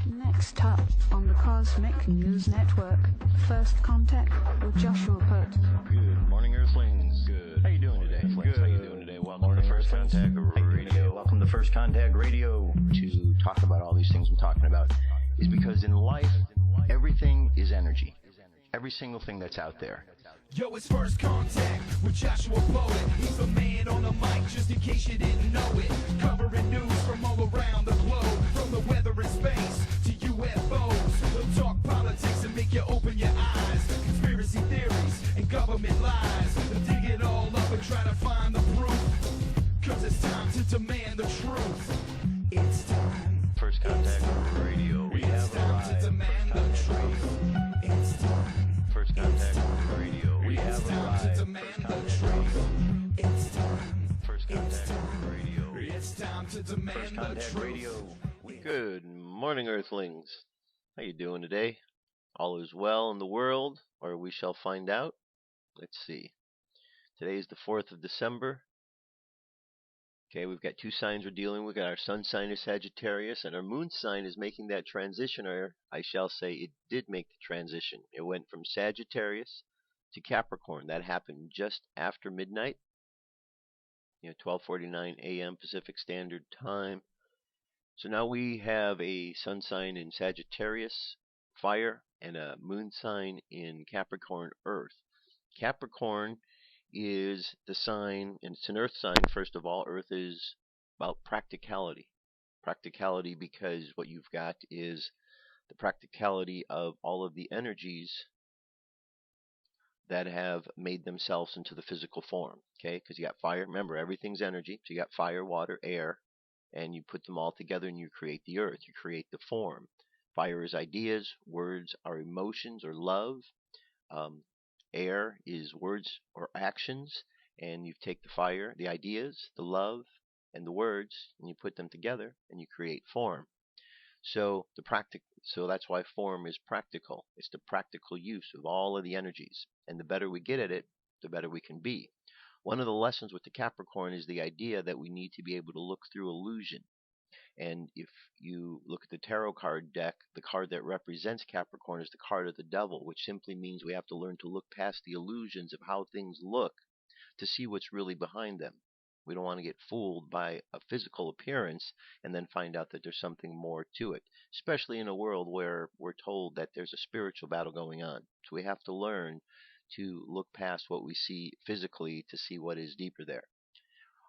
Next up on the Cosmic News Network, First Contact with Joshua Pert. Good morning, Earthlings. Good. How you doing today? Good. How you doing today? Welcome to First Contact Radio. Welcome to First Contact Radio. To talk about all these things I'm talking about is because in life, everything is energy. Every single thing that's out there. Yo, it's First Contact with Joshua Poet. He's the man on the mic, just in case you didn't know it. Covering news from all around the globe, from the weather and space to UFOs. He'll talk politics and make you open your eyes. Conspiracy theories and government lies. He'll dig it all up and try to find the proof. Cause it's time to demand the truth. It's time. First Contact Radio. We have time to demand the truth. It's time. First Contact Radio. We have time to demand the truth. It's time. First Contact Radio. It's time to demand the truth. Radio. Good morning, Earthlings. How you doing today? All is well in the world, or we shall find out. Let's see. Today is the 4th of December. Okay, we've got two signs we're dealing with. We've got our sun sign is Sagittarius, and our moon sign is making that transition, or I shall say it did make the transition. It went from Sagittarius to Capricorn. That happened just after midnight, 12:49 a.m. Pacific Standard Time. So now we have a sun sign in Sagittarius, fire, and a moon sign in Capricorn, earth. Capricorn is the sign, and it's an earth sign. First of all, earth is about practicality. Practicality because what you've got is the practicality of all of the energies that have made themselves into the physical form. Okay, because you got fire. Remember, everything's energy. So you got fire, water, air, and you put them all together and you create the earth. You create the form. Fire is ideas. Words are emotions or love. Air is words or actions, and you take the fire, the ideas, the love, and the words, and you put them together, and you create form. So so that's why form is practical. It's the practical use of all of the energies, and the better we get at it, the better we can be. One of the lessons with the Capricorn is the idea that we need to be able to look through illusion. And if you look at the tarot card deck, the card that represents Capricorn is the card of the devil, which simply means we have to learn to look past the illusions of how things look to see what's really behind them. We don't want to get fooled by a physical appearance and then find out that there's something more to it, especially in a world where we're told that there's a spiritual battle going on. So we have to learn to look past what we see physically to see what is deeper there.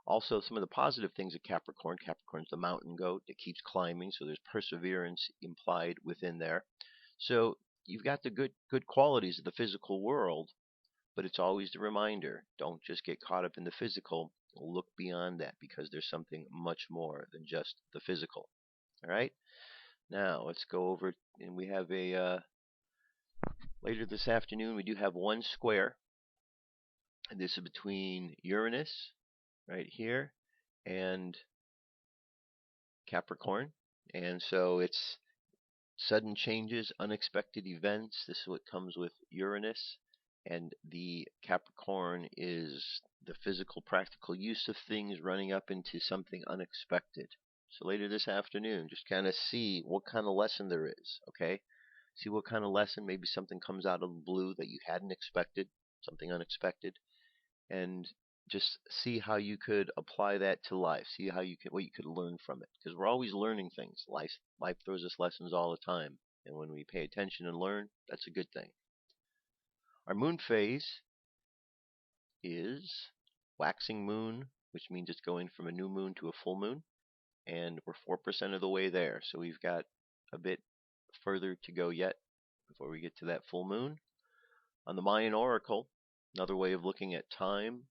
Also, some of the positive things of Capricorn. Capricorn's the mountain goat. It keeps climbing, so there's perseverance implied within there. So you've got the good qualities of the physical world, but it's always the reminder, don't just get caught up in the physical. Look beyond that, because there's something much more than just the physical. All right? Now, let's go over, and we have later this afternoon, we do have one square, and this is between Uranus, right here, and Capricorn. And so it's sudden changes, unexpected events. This is what comes with Uranus. And the Capricorn is the physical, practical use of things running up into something unexpected. So later this afternoon, just kind of see what kind of lesson there is, okay? See what kind of lesson, maybe something comes out of the blue that you hadn't expected, something unexpected, and just see how you could apply that to life. See how what you could learn from it, because we're always learning things. Life throws us lessons all the time, and when we pay attention and learn, that's a good thing. Our moon phase is waxing moon, which means it's going from a new moon to a full moon, and we're 4% of the way there. So we've got a bit further to go yet before we get to that full moon. On the Mayan Oracle, another way of looking at time,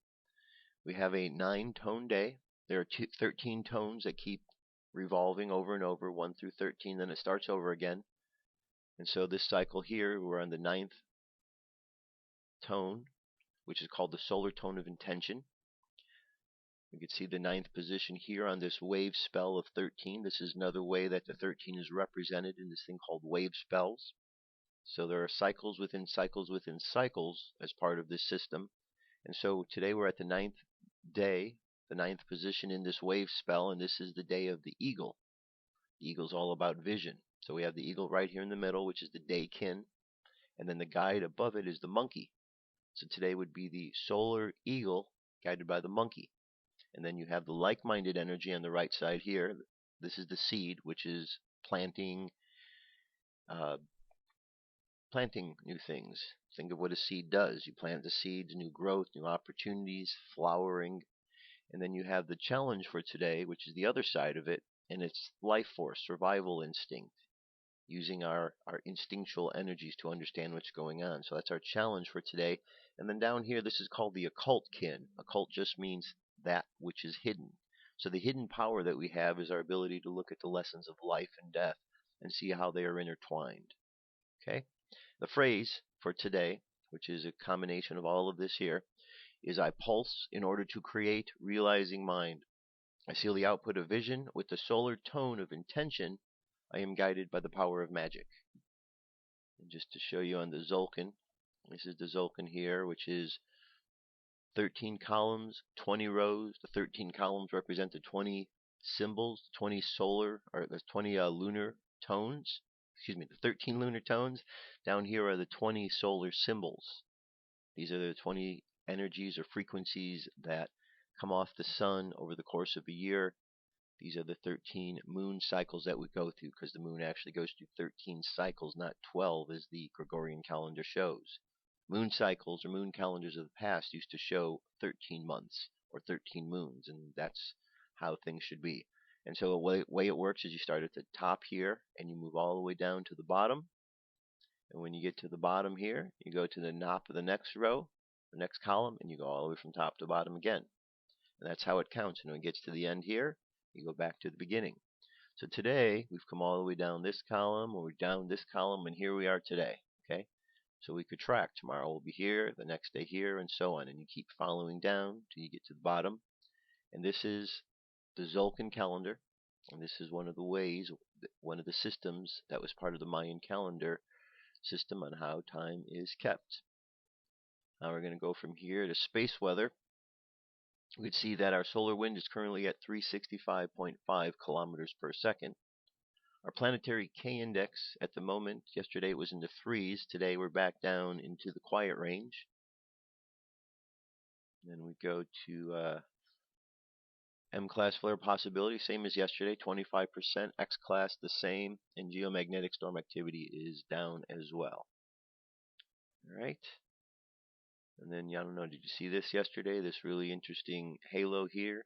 we have a 9-tone day. There are 13 tones that keep revolving over and over, 1 through 13, then it starts over again. And so this cycle here, we're on the 9th tone, which is called the solar tone of intention. You can see the 9th position here on this wave spell of 13. This is another way that the 13 is represented in this thing called wave spells. So there are cycles within cycles within cycles as part of this system. And so today we're at the 9th day, the 9th position in this wave spell, and this is the day of the eagle. The eagle's all about vision. So we have the eagle right here in the middle, which is the day kin, and then the guide above it is the monkey. So today would be the solar eagle guided by the monkey. And then you have the like-minded energy on the right side here. This is the seed, which is planting new things. Think of what a seed does. You plant the seeds, new growth, new opportunities, flowering. And then you have the challenge for today, which is the other side of it, and it's life force, survival instinct, using our instinctual energies to understand what's going on. So that's our challenge for today. And then down here, this is called the occult kin. Occult just means that which is hidden. So the hidden power that we have is our ability to look at the lessons of life and death and see how they are intertwined. Okay? The phrase for today, which is a combination of all of this here, is I pulse in order to create realizing mind. I seal the output of vision with the solar tone of intention. I am guided by the power of magic. And just to show you on the Zolkin, this is the Zolkin here, which is 13 columns, 20 rows. The 13 columns represent the 20 symbols, 20 solar, or the 20 lunar tones. Excuse me, the 13 lunar tones. Down here are the 20 solar symbols. These are the 20 energies or frequencies that come off the sun over the course of a year. These are the 13 moon cycles that we go through, because the moon actually goes through 13 cycles, not 12 as the Gregorian calendar shows. Moon cycles or moon calendars of the past used to show 13 months or 13 moons, and that's how things should be. And so the way it works is you start at the top here and you move all the way down to the bottom. And when you get to the bottom here, you go to the top of the next row, the next column, and you go all the way from top to bottom again. And that's how it counts. And when it gets to the end here, you go back to the beginning. So today, we've come all the way down this column, or we're down this column, and here we are today. Okay? So we could track. Tomorrow we'll be here, the next day here, and so on. And you keep following down till you get to the bottom. And this is the Zolkin calendar. And this is one of the ways, one of the systems that was part of the Mayan calendar system on how time is kept. Now we're going to go from here to space weather. We can see that our solar wind is currently at 365.5 kilometers per second. Our planetary K-index at the moment, yesterday it was in the 3s, today we're back down into the quiet range. Then we go to M-class flare possibility, same as yesterday, 25%. X-class the same, and geomagnetic storm activity is down as well. All right. And then, I don't know, did you see this yesterday? This really interesting halo here.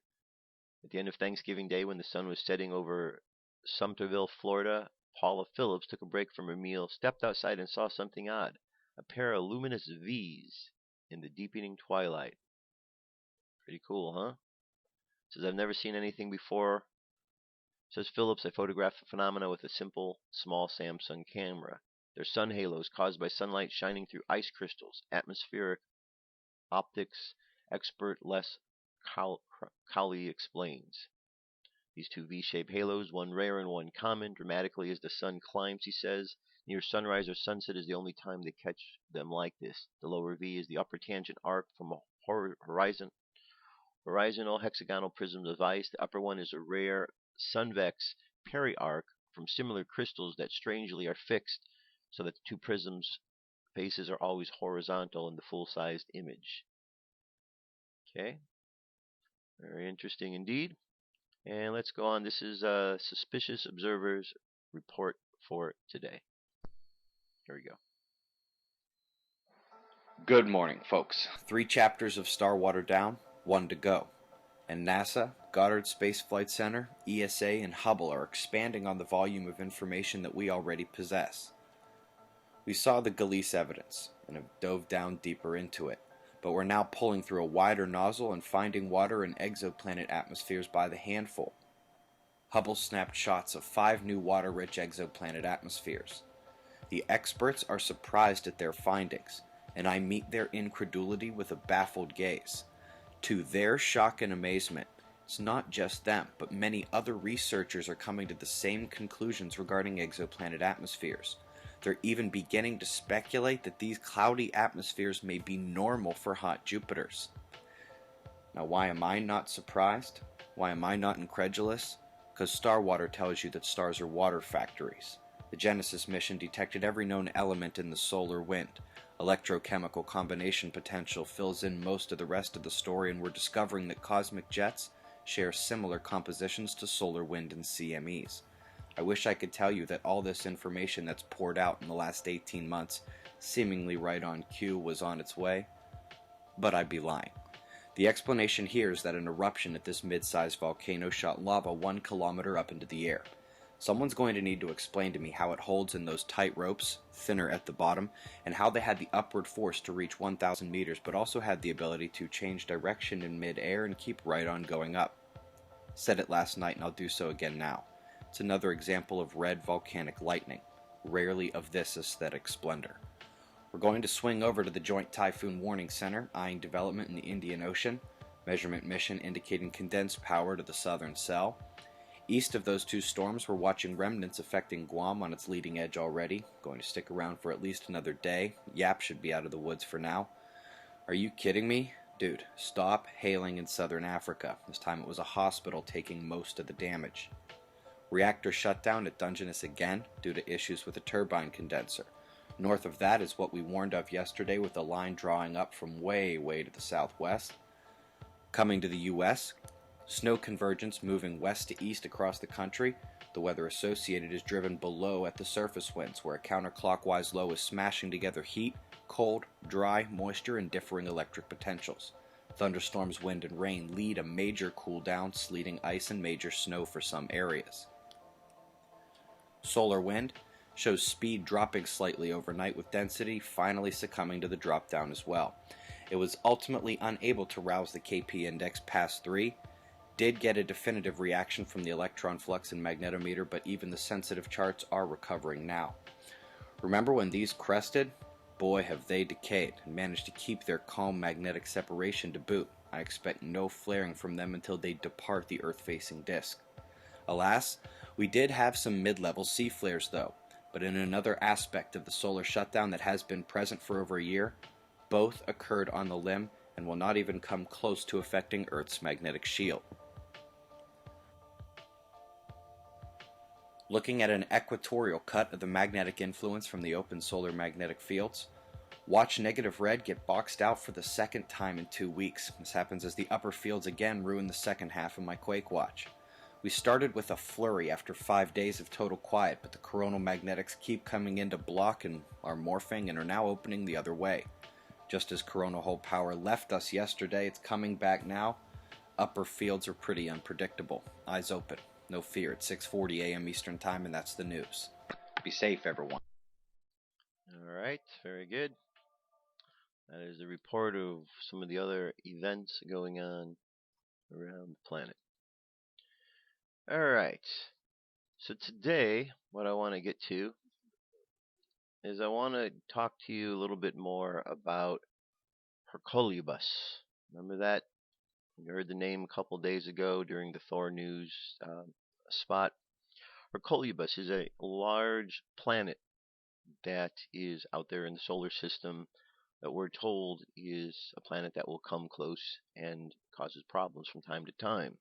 At the end of Thanksgiving Day, when the sun was setting over Sumterville, Florida, Paula Phillips took a break from her meal, stepped outside, and saw something odd. A pair of luminous V's in the deepening twilight. Pretty cool, huh? Says, I've never seen anything before. Says Phillips, I photographed the phenomena with a simple, small Samsung camera. They're sun halos caused by sunlight shining through ice crystals. Atmospheric optics expert Les Cowley explains. These two V-shaped halos, one rare and one common, dramatically as the sun climbs, he says. Near sunrise or sunset is the only time they catch them like this. The lower V is the upper tangent arc from a horizontal hexagonal prisms of ice. The upper one is a rare sunvex peri-arc from similar crystals that strangely are fixed so that the two prisms' faces are always horizontal in the full-sized image. Okay, very interesting indeed. And let's go on. This is Suspicious Observers Report for today. Here we go. Good morning, folks. 3 chapters of Starwater down, 1 to go. And NASA, Goddard Space Flight Center, ESA, and Hubble are expanding on the volume of information that we already possess. We saw the Gliese evidence, and have dove down deeper into it, but we're now pulling through a wider nozzle and finding water in exoplanet atmospheres by the handful. Hubble snapped shots of 5 new water-rich exoplanet atmospheres. The experts are surprised at their findings, and I meet their incredulity with a baffled gaze. To their shock and amazement, it's not just them, but many other researchers are coming to the same conclusions regarding exoplanet atmospheres. They're even beginning to speculate that these cloudy atmospheres may be normal for hot Jupiters. Now, why am I not surprised? Why am I not incredulous? because Starwater tells you that stars are water factories. The Genesis mission detected every known element in the solar wind. Electrochemical combination potential fills in most of the rest of the story, and we're discovering that cosmic jets share similar compositions to solar wind and CMEs. I wish I could tell you that all this information that's poured out in the last 18 months, seemingly right on cue, was on its way, but I'd be lying. The explanation here is that an eruption at this mid-sized volcano shot lava 1 kilometer up into the air. Someone's going to need to explain to me how it holds in those tight ropes, thinner at the bottom, and how they had the upward force to reach 1,000 meters, but also had the ability to change direction in mid-air and keep right on going up. Said it last night, and I'll do so again now. It's another example of red volcanic lightning, rarely of this aesthetic splendor. We're going to swing over to the Joint Typhoon Warning Center, eyeing development in the Indian Ocean, measurement mission indicating condensed power to the southern cell. East of those two storms, we're watching remnants affecting Guam on its leading edge already. Going to stick around for at least another day. Yap should be out of the woods for now. Are you kidding me? Dude, stop hailing in southern Africa. This time it was a hospital taking most of the damage. Reactor shutdown at Dungeness again due to issues with a turbine condenser. North of that is what we warned of yesterday, with a line drawing up from way to the southwest. Coming to the U.S., snow convergence moving west to east across the country. The weather associated is driven below at the surface winds, where a counterclockwise low is smashing together heat, cold, dry, moisture, and differing electric potentials. Thunderstorms, wind, and rain lead a major cool down, sleeting, ice, and major snow for some areas. Solar wind shows speed dropping slightly overnight, with density finally succumbing to the drop down as well. It was ultimately unable to rouse the KP index past 3, did get a definitive reaction from the electron flux and magnetometer, but even the sensitive charts are recovering now. Remember when these crested? Boy, have they decayed and managed to keep their calm magnetic separation to boot. I expect no flaring from them until they depart the Earth-facing disk. Alas, we did have some mid-level C flares though, but in another aspect of the solar shutdown that has been present for over a year. Both occurred on the limb and will not even come close to affecting Earth's magnetic shield. Looking at an equatorial cut of the magnetic influence from the open solar magnetic fields, watch negative red get boxed out for the second time in 2 weeks. This happens as the upper fields again ruin the second half of my quake watch. We started with a flurry after 5 days of total quiet, but the coronal magnetics keep coming in to block and are morphing and are now opening the other way. Just as coronal hole power left us yesterday, it's coming back now. Upper fields are pretty unpredictable. Eyes open. No fear. It's 6:40 a.m. Eastern Time, and that's the news. Be safe, everyone. All right, very good. That is a report of some of the other events going on around the planet. All right. So today, what I want to get to is I want to talk to you a little bit more about Hercolubus. Remember that? You heard the name a couple days ago during the Thor News spot. Hercolubus is a large planet that is out there in the solar system that we're told is a planet that will come close and causes problems from time to time.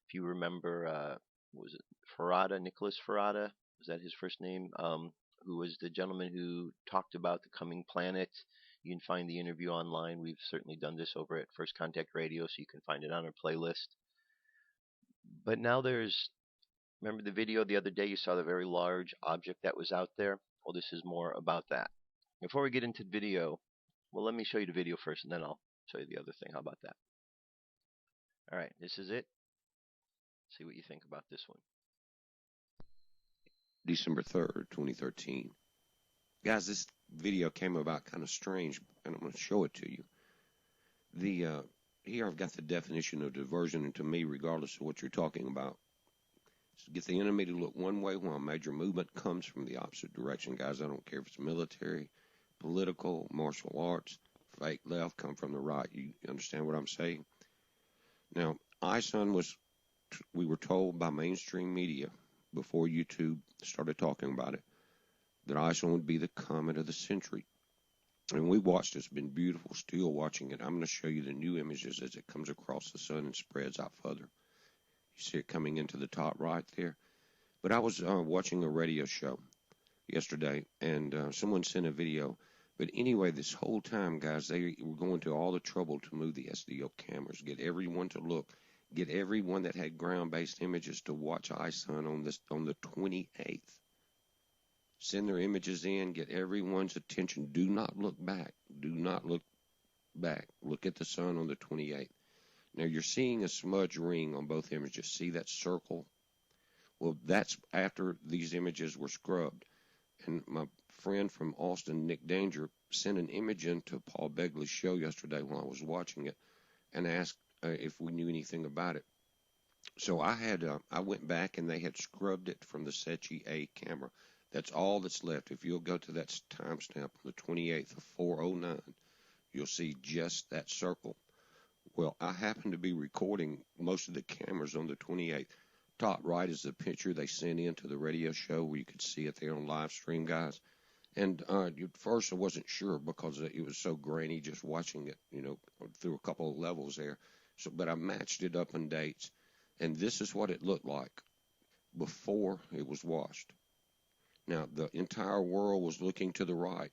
If you remember, was it Ferrata, Nicholas Ferrata? Was that his first name? Who was the gentleman who talked about the coming planet. You can find the interview online. We've certainly done this over at First Contact Radio, so you can find it on our playlist. But now remember the video the other day, you saw the very large object that was out there? Well, this is more about that. Before we get into the video, well, let me show you the video first, and then I'll show you the other thing. How about that? All right, this is it. See what you think about this one. December 3rd, 2013. Guys, this video came about kind of strange, and I'm going to show it to you. Here I've got the definition of diversion, and to me, regardless of what you're talking about, is get the enemy to look one way while major movement comes from the opposite direction. Guys, I don't care if it's military, political, martial arts, fake left, come from the right. You understand what I'm saying? Now, Ison we were told by mainstream media before YouTube started talking about it, that Ison would be the comet of the century. And we watched it. It's been beautiful, still watching it. I'm going to show you the new images as it comes across the sun and spreads out further. You see it coming into the top right there. But I was watching a radio show yesterday, and someone sent a video. But anyway, this whole time, guys, they were going to all the trouble to move the SDO cameras, get everyone to look, get everyone that had ground-based images to watch Ison on the 28th. Send their images in, get everyone's attention. Do not look back. Do not look back. Look at the sun on the 28th. Now, you're seeing a smudge ring on both images. See that circle? Well, that's after these images were scrubbed. And my friend from Austin, Nick Danger, sent an image into Paul Begley's show yesterday while I was watching it and asked if we knew anything about it. So I went back and they had scrubbed it from the Sechi A camera. That's all that's left. If you'll go to that timestamp on the 28th of 4:09, you'll see just that circle. Well, I happen to be recording most of the cameras on the 28th. Top right is the picture they sent in to the radio show where you could see it there on live stream, guys. And at first I wasn't sure because it was so grainy just watching it, through a couple of levels there. But I matched it up in dates, and this is what it looked like before it was washed. Now, the entire world was looking to the right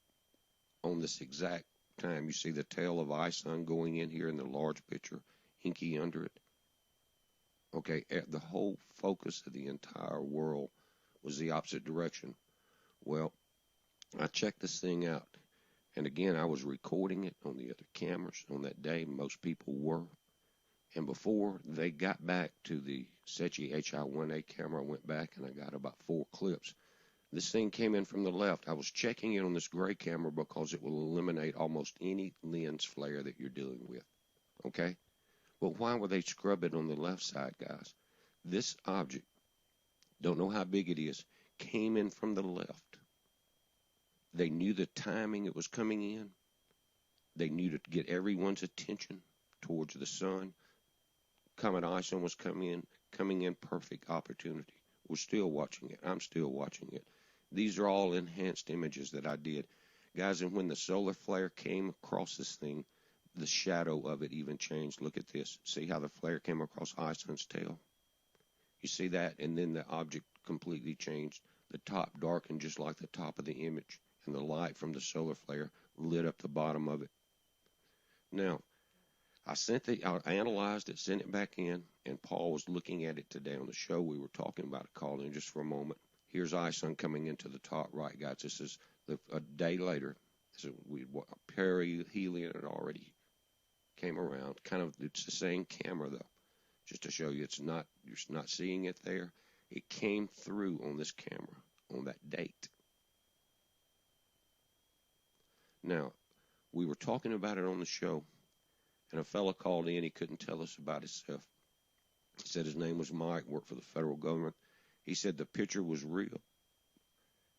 on this exact time. You see the tail of Ison going in here in the large picture, inky under it. Okay, the whole focus of the entire world was the opposite direction. Well, I checked this thing out, and again, I was recording it on the other cameras on that day. Most people were. And before they got back to the Sechi HI-1A camera, I went back and I got about 4 clips. This thing came in from the left. I was checking it on this gray camera because it will eliminate almost any lens flare that you're dealing with. Okay? But why would they scrub it on the left side, guys? This object, don't know how big it is, came in from the left. They knew the timing it was coming in. They knew to get everyone's attention towards the sun. Comet Ison was coming in perfect opportunity. We're still watching it. I'm still watching it. These are all enhanced images that I did. Guys, and when the solar flare came across this thing, the shadow of it even changed. Look at this. See how the flare came across Ison's tail? You see that? And then the object completely changed. The top darkened just like the top of the image, and the light from the solar flare lit up the bottom of it. Now, I analyzed it, sent it back in, and Paul was looking at it today on the show. We were talking about it, called in just for a moment. Here's Ison coming into the top right, guys. This is a day later. Perihelion had already came around. It's the same camera, though. Just to show you you're not seeing it there. It came through on this camera on that date. Now, we were talking about it on the show, and a fella called in. He couldn't tell us about himself. He said his name was Mike, worked for the federal government. He said the picture was real,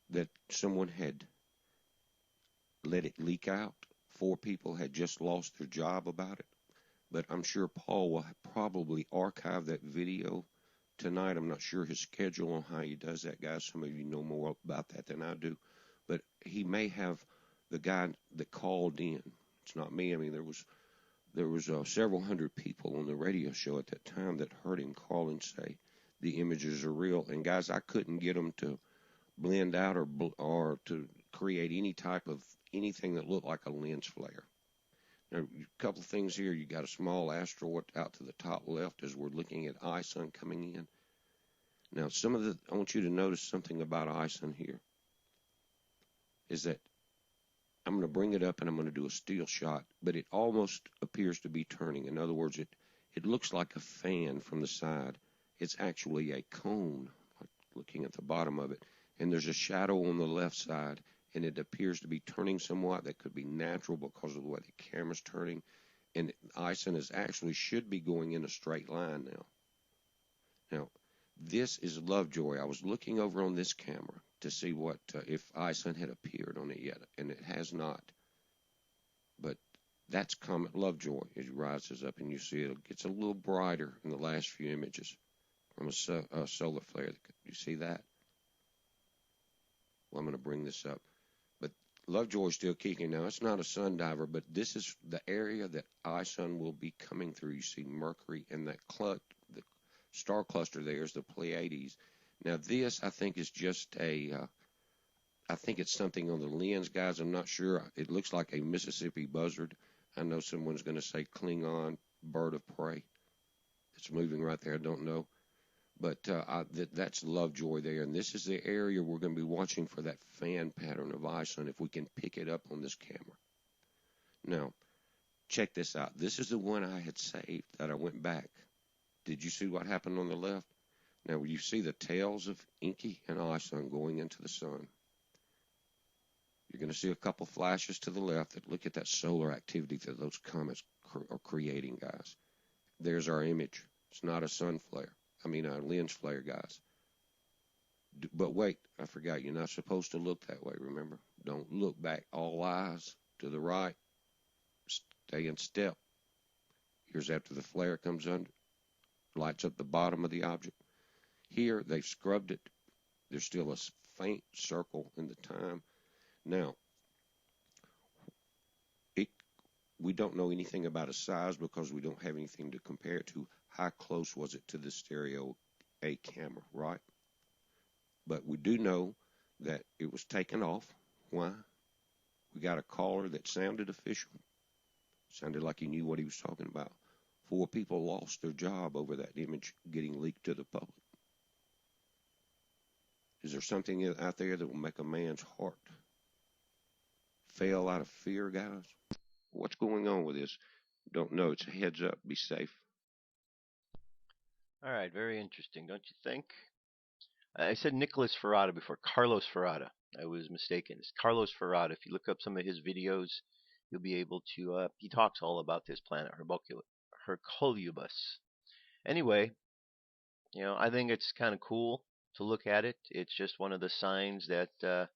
that someone had let it leak out. 4 people had just lost their job about it. But I'm sure Paul will probably archive that video tonight. I'm not sure his schedule on how he does that, guys. Some of you know more about that than I do. But he may have the guy that called in. It's not me. I mean, there was several hundred people on the radio show at that time that heard him call and say the images are real. And guys, I couldn't get them to blend out or to create any type of anything that looked like a lens flare. Now, a couple of things here. You got a small asteroid out to the top left as we're looking at Ison coming in. Now, I want you to notice something about Ison here. Is that I'm going to bring it up and I'm going to do a still shot, but it almost appears to be turning. In other words, it looks like a fan from the side. It's actually a cone, like looking at the bottom of it, and there's a shadow on the left side, and it appears to be turning somewhat. That could be natural because of the way the camera's turning, and Ison should be going in a straight line now. Now, this is Lovejoy. I was looking over on this camera to see what if Ison had appeared on it yet, and it has not. But that's Comet Lovejoy. As it rises up and you see it gets a little brighter in the last few images from a solar flare. You see that? Well, I'm going to bring this up. But Lovejoy is still kicking. Now, it's not a sun diver, but this is the area that Ison will be coming through. You see Mercury and that star cluster there is the Pleiades. Now this, I think, is just I think it's something on the lens, guys. I'm not sure. It looks like a Mississippi buzzard. I know someone's going to say Klingon bird of prey. It's moving right there. I don't know. But that's Lovejoy there. And this is the area we're going to be watching for that fan pattern of Ison if we can pick it up on this camera. Now, check this out. This is the one I had saved that I went back. Did you see what happened on the left? Now, you see the tails of Inky and Ison going into the sun. You're going to see a couple flashes to the left that look at that solar activity that those comets are creating, guys. There's our image. It's not a sun flare. I mean, a lens flare, guys. But wait, I forgot. You're not supposed to look that way, remember? Don't look back. All eyes to the right. Stay in step. Here's after the flare comes under. Lights up the bottom of the object. Here, they've scrubbed it. There's still a faint circle in the time. Now, we don't know anything about its size because we don't have anything to compare it to. How close was it to the stereo A camera, right? But we do know that it was taken off. Why? We got a caller that sounded official. Sounded like he knew what he was talking about. 4 people lost their job over that image getting leaked to the public. Is there something out there that will make a man's heart fail out of fear, guys? What's going on with this? Don't know. It's a heads up. Be safe. All right, very interesting, don't you think? I said Nicholas Ferrata before, Carlos Ferrata. I was mistaken. It's Carlos Ferrata. If you look up some of his videos, you'll be able to, he talks all about this planet, Hercolubus. Anyway, I think it's kind of cool to look at it. It's just one of the signs that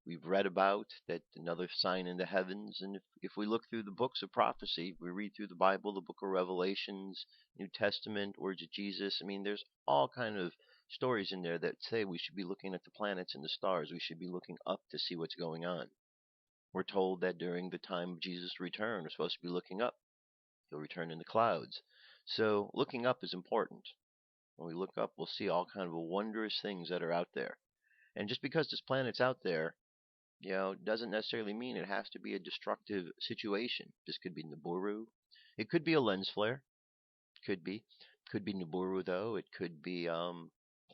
we've read about, that another sign in the heavens. And if we look through the books of prophecy, we read through the Bible, the book of Revelations, New Testament, words of Jesus. I mean, there's all kind of stories in there that say we should be looking at the planets and the stars. We should be looking up to see what's going on. We're told that during the time of Jesus' return, we're supposed to be looking up. He'll return in the clouds. So looking up is important. When we look up, we'll see all kind of wondrous things that are out there. And just because this planet's out there, doesn't necessarily mean it has to be a destructive situation. This could be Nibiru. It could be a lens flare. Could be. Could be Nibiru, though. It could be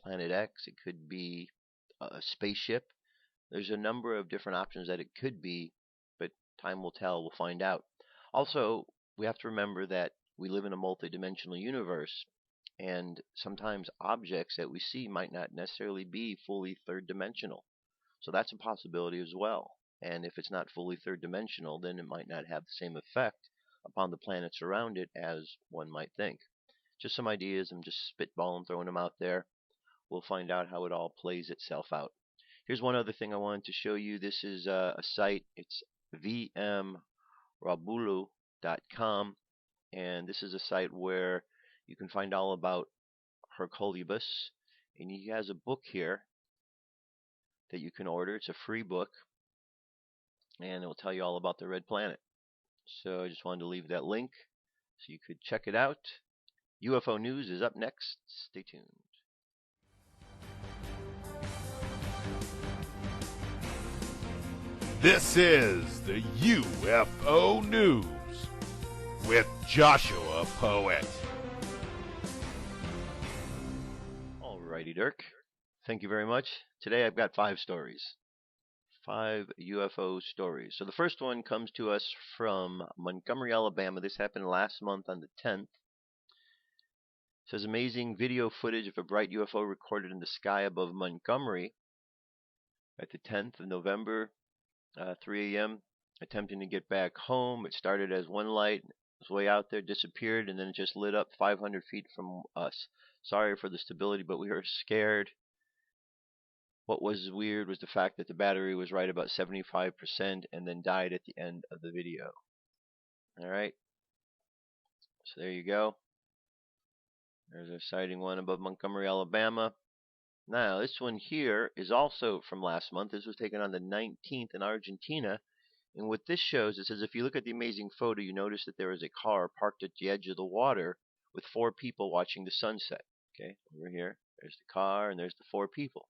Planet X. It could be a spaceship. There's a number of different options that it could be, but time will tell. We'll find out. Also, we have to remember that we live in a multidimensional universe, and sometimes objects that we see might not necessarily be fully third dimensional. So that's a possibility as well. And if it's not fully third dimensional, then it might not have the same effect upon the planets around it as one might think. Just some ideas. I'm just spitballing, throwing them out there. We'll find out how it all plays itself out. Here's one other thing I wanted to show you. This is a site. It's vmrabulu.com, and this is a site where you can find all about Hercolubus, and he has a book here that you can order. It's a free book, and it will tell you all about the red planet. So I just wanted to leave that link so you could check it out. UFO News is up next. Stay tuned. This is the UFO News with Joshua Poet. Alrighty, Dirk. Thank you very much. Today I've got 5 stories. 5 UFO stories. So the first one comes to us from Montgomery, Alabama. This happened last month on the 10th. It says amazing video footage of a bright UFO recorded in the sky above Montgomery at the 10th of November, 3 a.m. Attempting to get back home. It started as one light, was way out there, disappeared, and then it just lit up 500 feet from us. Sorry for the stability, but we were scared. What was weird was the fact that the battery was right about 75% and then died at the end of the video. Alright. So there you go. There's our sighting one above Montgomery, Alabama. Now, this one here is also from last month. This was taken on the 19th in Argentina. And what this shows, it says if you look at the amazing photo, you notice that there is a car parked at the edge of the water with 4 people watching the sunset. Okay, over here. There's the car, and there's the 4 people.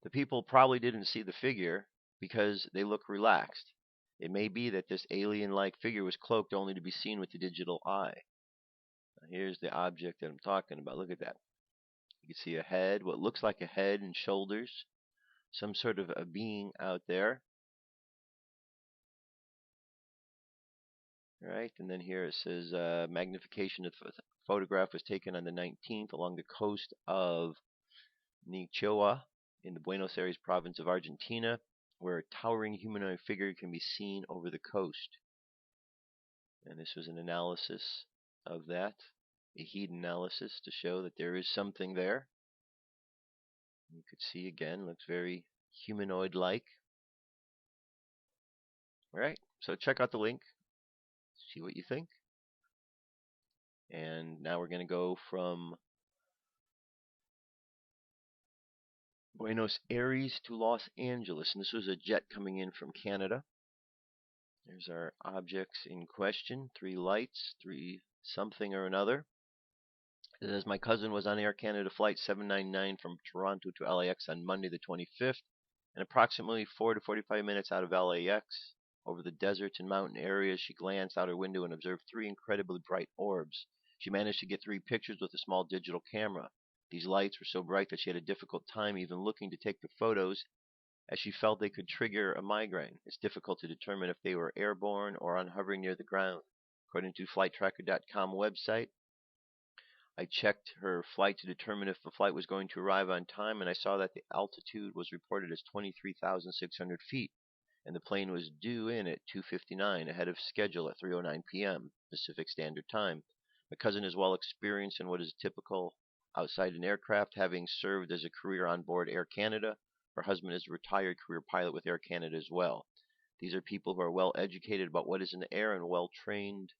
The people probably didn't see the figure because they look relaxed. It may be that this alien-like figure was cloaked only to be seen with the digital eye. Now, here's the object that I'm talking about. Look at that. You can see a head, what looks like a head and shoulders. Some sort of a being out there. Right, and then here it says magnification of the photograph was taken on the 19th along the coast of Nichoa in the Buenos Aires province of Argentina, where a towering humanoid figure can be seen over the coast. And this was an analysis of that, a heat analysis to show that there is something there. You could see again, looks very humanoid-like. Alright, so check out the link. See what you think. And now we're going to go from Buenos Aires to Los Angeles. And this was a jet coming in from Canada. There's our objects in question. 3 lights, 3 something or another. It says, my cousin was on Air Canada flight 799 from Toronto to LAX on Monday the 25th. And approximately 4 to 45 minutes out of LAX, over the deserts and mountain areas, she glanced out her window and observed 3 incredibly bright orbs. She managed to get 3 pictures with a small digital camera. These lights were so bright that she had a difficult time even looking to take the photos, as she felt they could trigger a migraine. It's difficult to determine if they were airborne or on hovering near the ground. According to flighttracker.com website, I checked her flight to determine if the flight was going to arrive on time, and I saw that the altitude was reported as 23,600 feet. And the plane was due in at 2:59, ahead of schedule at 3:09 p.m. Pacific Standard Time. My cousin is well experienced in what is typical outside an aircraft, having served as a career on board Air Canada. Her husband is a retired career pilot with Air Canada as well. These are people who are well educated about what is in the air and well trained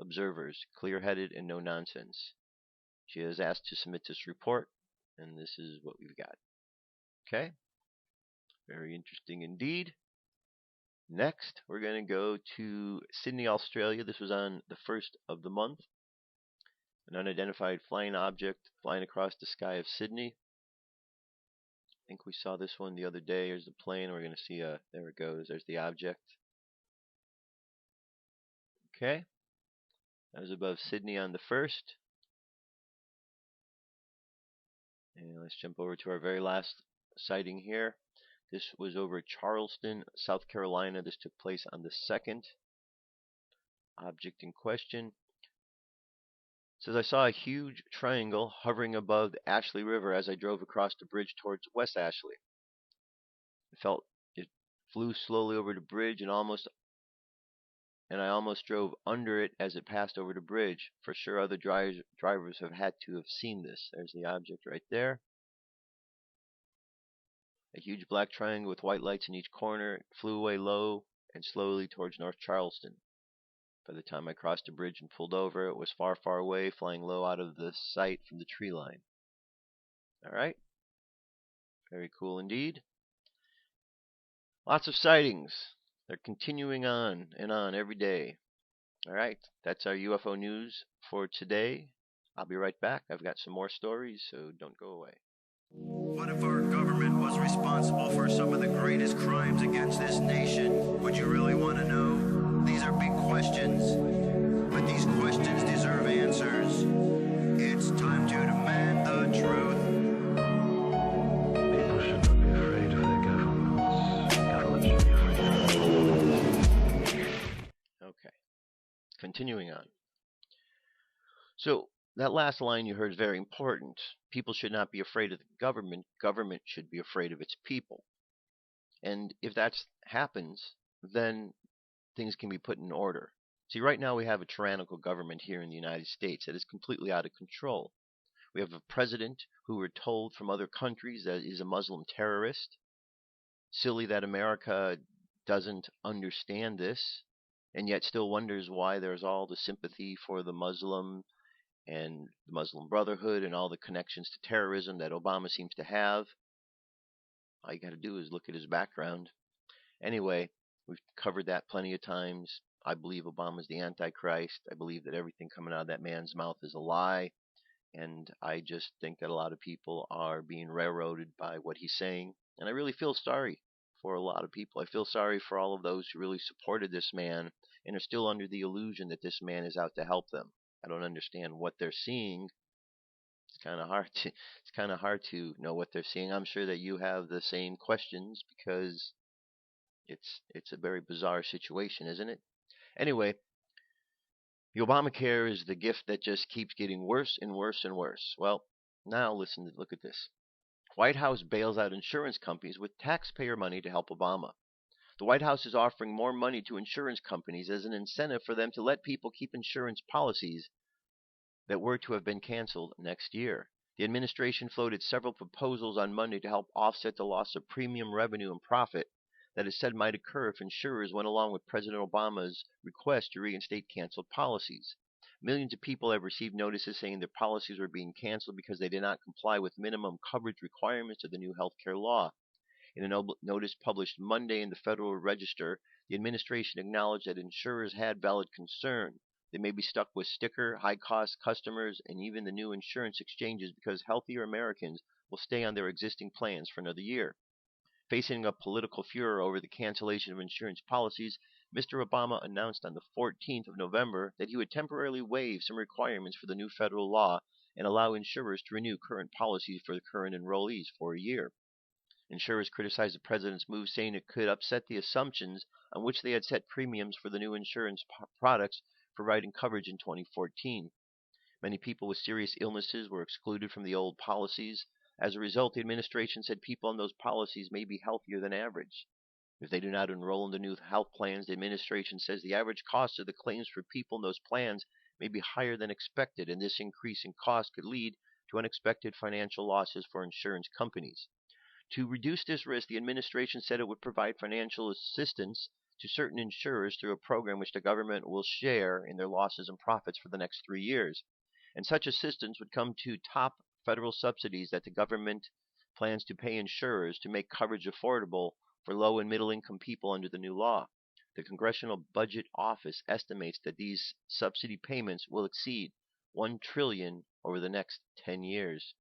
observers, clear-headed and no nonsense. She has asked to submit this report, and this is what we've got. Okay, very interesting indeed. Next, we're going to go to Sydney, Australia. This was on the 1st of the month. An unidentified flying object flying across the sky of Sydney. I think we saw this one the other day. Here's the plane. We're going to see there it goes. There's the object. Okay. That was above Sydney on the 1st. And let's jump over to our very last sighting here. This was over Charleston, South Carolina. This took place on the 2nd. Object in question. It says, I saw a huge triangle hovering above the Ashley River as I drove across the bridge towards West Ashley. It flew slowly over the bridge and I almost drove under it as it passed over the bridge. For sure other drivers have had to have seen this. There's the object right there. A huge black triangle with white lights in each corner. It flew away low and slowly towards North Charleston. By the time I crossed the bridge and pulled over, it was far, far away, flying low out of the sight from the tree line. Alright. Very cool indeed. Lots of sightings. They're continuing on and on every day. Alright, that's our UFO news for today. I'll be right back. I've got some more stories, so don't go away. What if our government was responsible for some of the greatest crimes against this nation? Would you really want to know? These are big questions, but these questions deserve answers. It's time to demand the truth. People should not be afraid of their governments. Governments should be afraid of them. Okay, continuing on. So, that last line you heard is very important. People should not be afraid of the government. Government should be afraid of its people. And if that happens, then things can be put in order. See, right now we have a tyrannical government here in the United States that is completely out of control. We have a president who we're told from other countries that is a Muslim terrorist. Silly that America doesn't understand this, and yet still wonders why there's all the sympathy for the Muslim and the Muslim Brotherhood and all the connections to terrorism that Obama seems to have. All you got to do is look at his background. Anyway, we've covered that plenty of times. I believe Obama's the Antichrist. I believe that everything coming out of that man's mouth is a lie. And I just think that a lot of people are being railroaded by what he's saying. And I really feel sorry for a lot of people. I feel sorry for all of those who really supported this man and are still under the illusion that this man is out to help them. I don't understand what they're seeing. It's kind of hard to know what they're seeing. I'm sure that you have the same questions because it's a very bizarre situation, isn't it? Anyway, the Obamacare is the gift that just keeps getting worse and worse and worse. Well, now look at this. White House bails out insurance companies with taxpayer money to help Obama. The White House is offering more money to insurance companies as an incentive for them to let people keep insurance policies that were to have been canceled next year. The administration floated several proposals on Monday to help offset the loss of premium revenue and profit that is said might occur if insurers went along with President Obama's request to reinstate canceled policies. Millions of people have received notices saying their policies were being canceled because they did not comply with minimum coverage requirements of the new healthcare law. In a notice published Monday in the Federal Register, the administration acknowledged that insurers had valid concern. They may be stuck with sticker, high-cost customers, and even the new insurance exchanges because healthier Americans will stay on their existing plans for another year. Facing a political furor over the cancellation of insurance policies, Mr. Obama announced on the 14th of November that he would temporarily waive some requirements for the new federal law and allow insurers to renew current policies for the current enrollees for a year. Insurers criticized the president's move, saying it could upset the assumptions on which they had set premiums for the new insurance products providing coverage in 2014. Many people with serious illnesses were excluded from the old policies. As a result, the administration said people on those policies may be healthier than average. If they do not enroll in the new health plans, the administration says the average cost of the claims for people in those plans may be higher than expected, and this increase in cost could lead to unexpected financial losses for insurance companies. To reduce this risk, the administration said it would provide financial assistance to certain insurers through a program which the government will share in their losses and profits for the next 3 years. And such assistance would come to top federal subsidies that the government plans to pay insurers to make coverage affordable for low and middle income people under the new law. The Congressional Budget Office estimates that these subsidy payments will exceed $1 trillion over the next 10 years.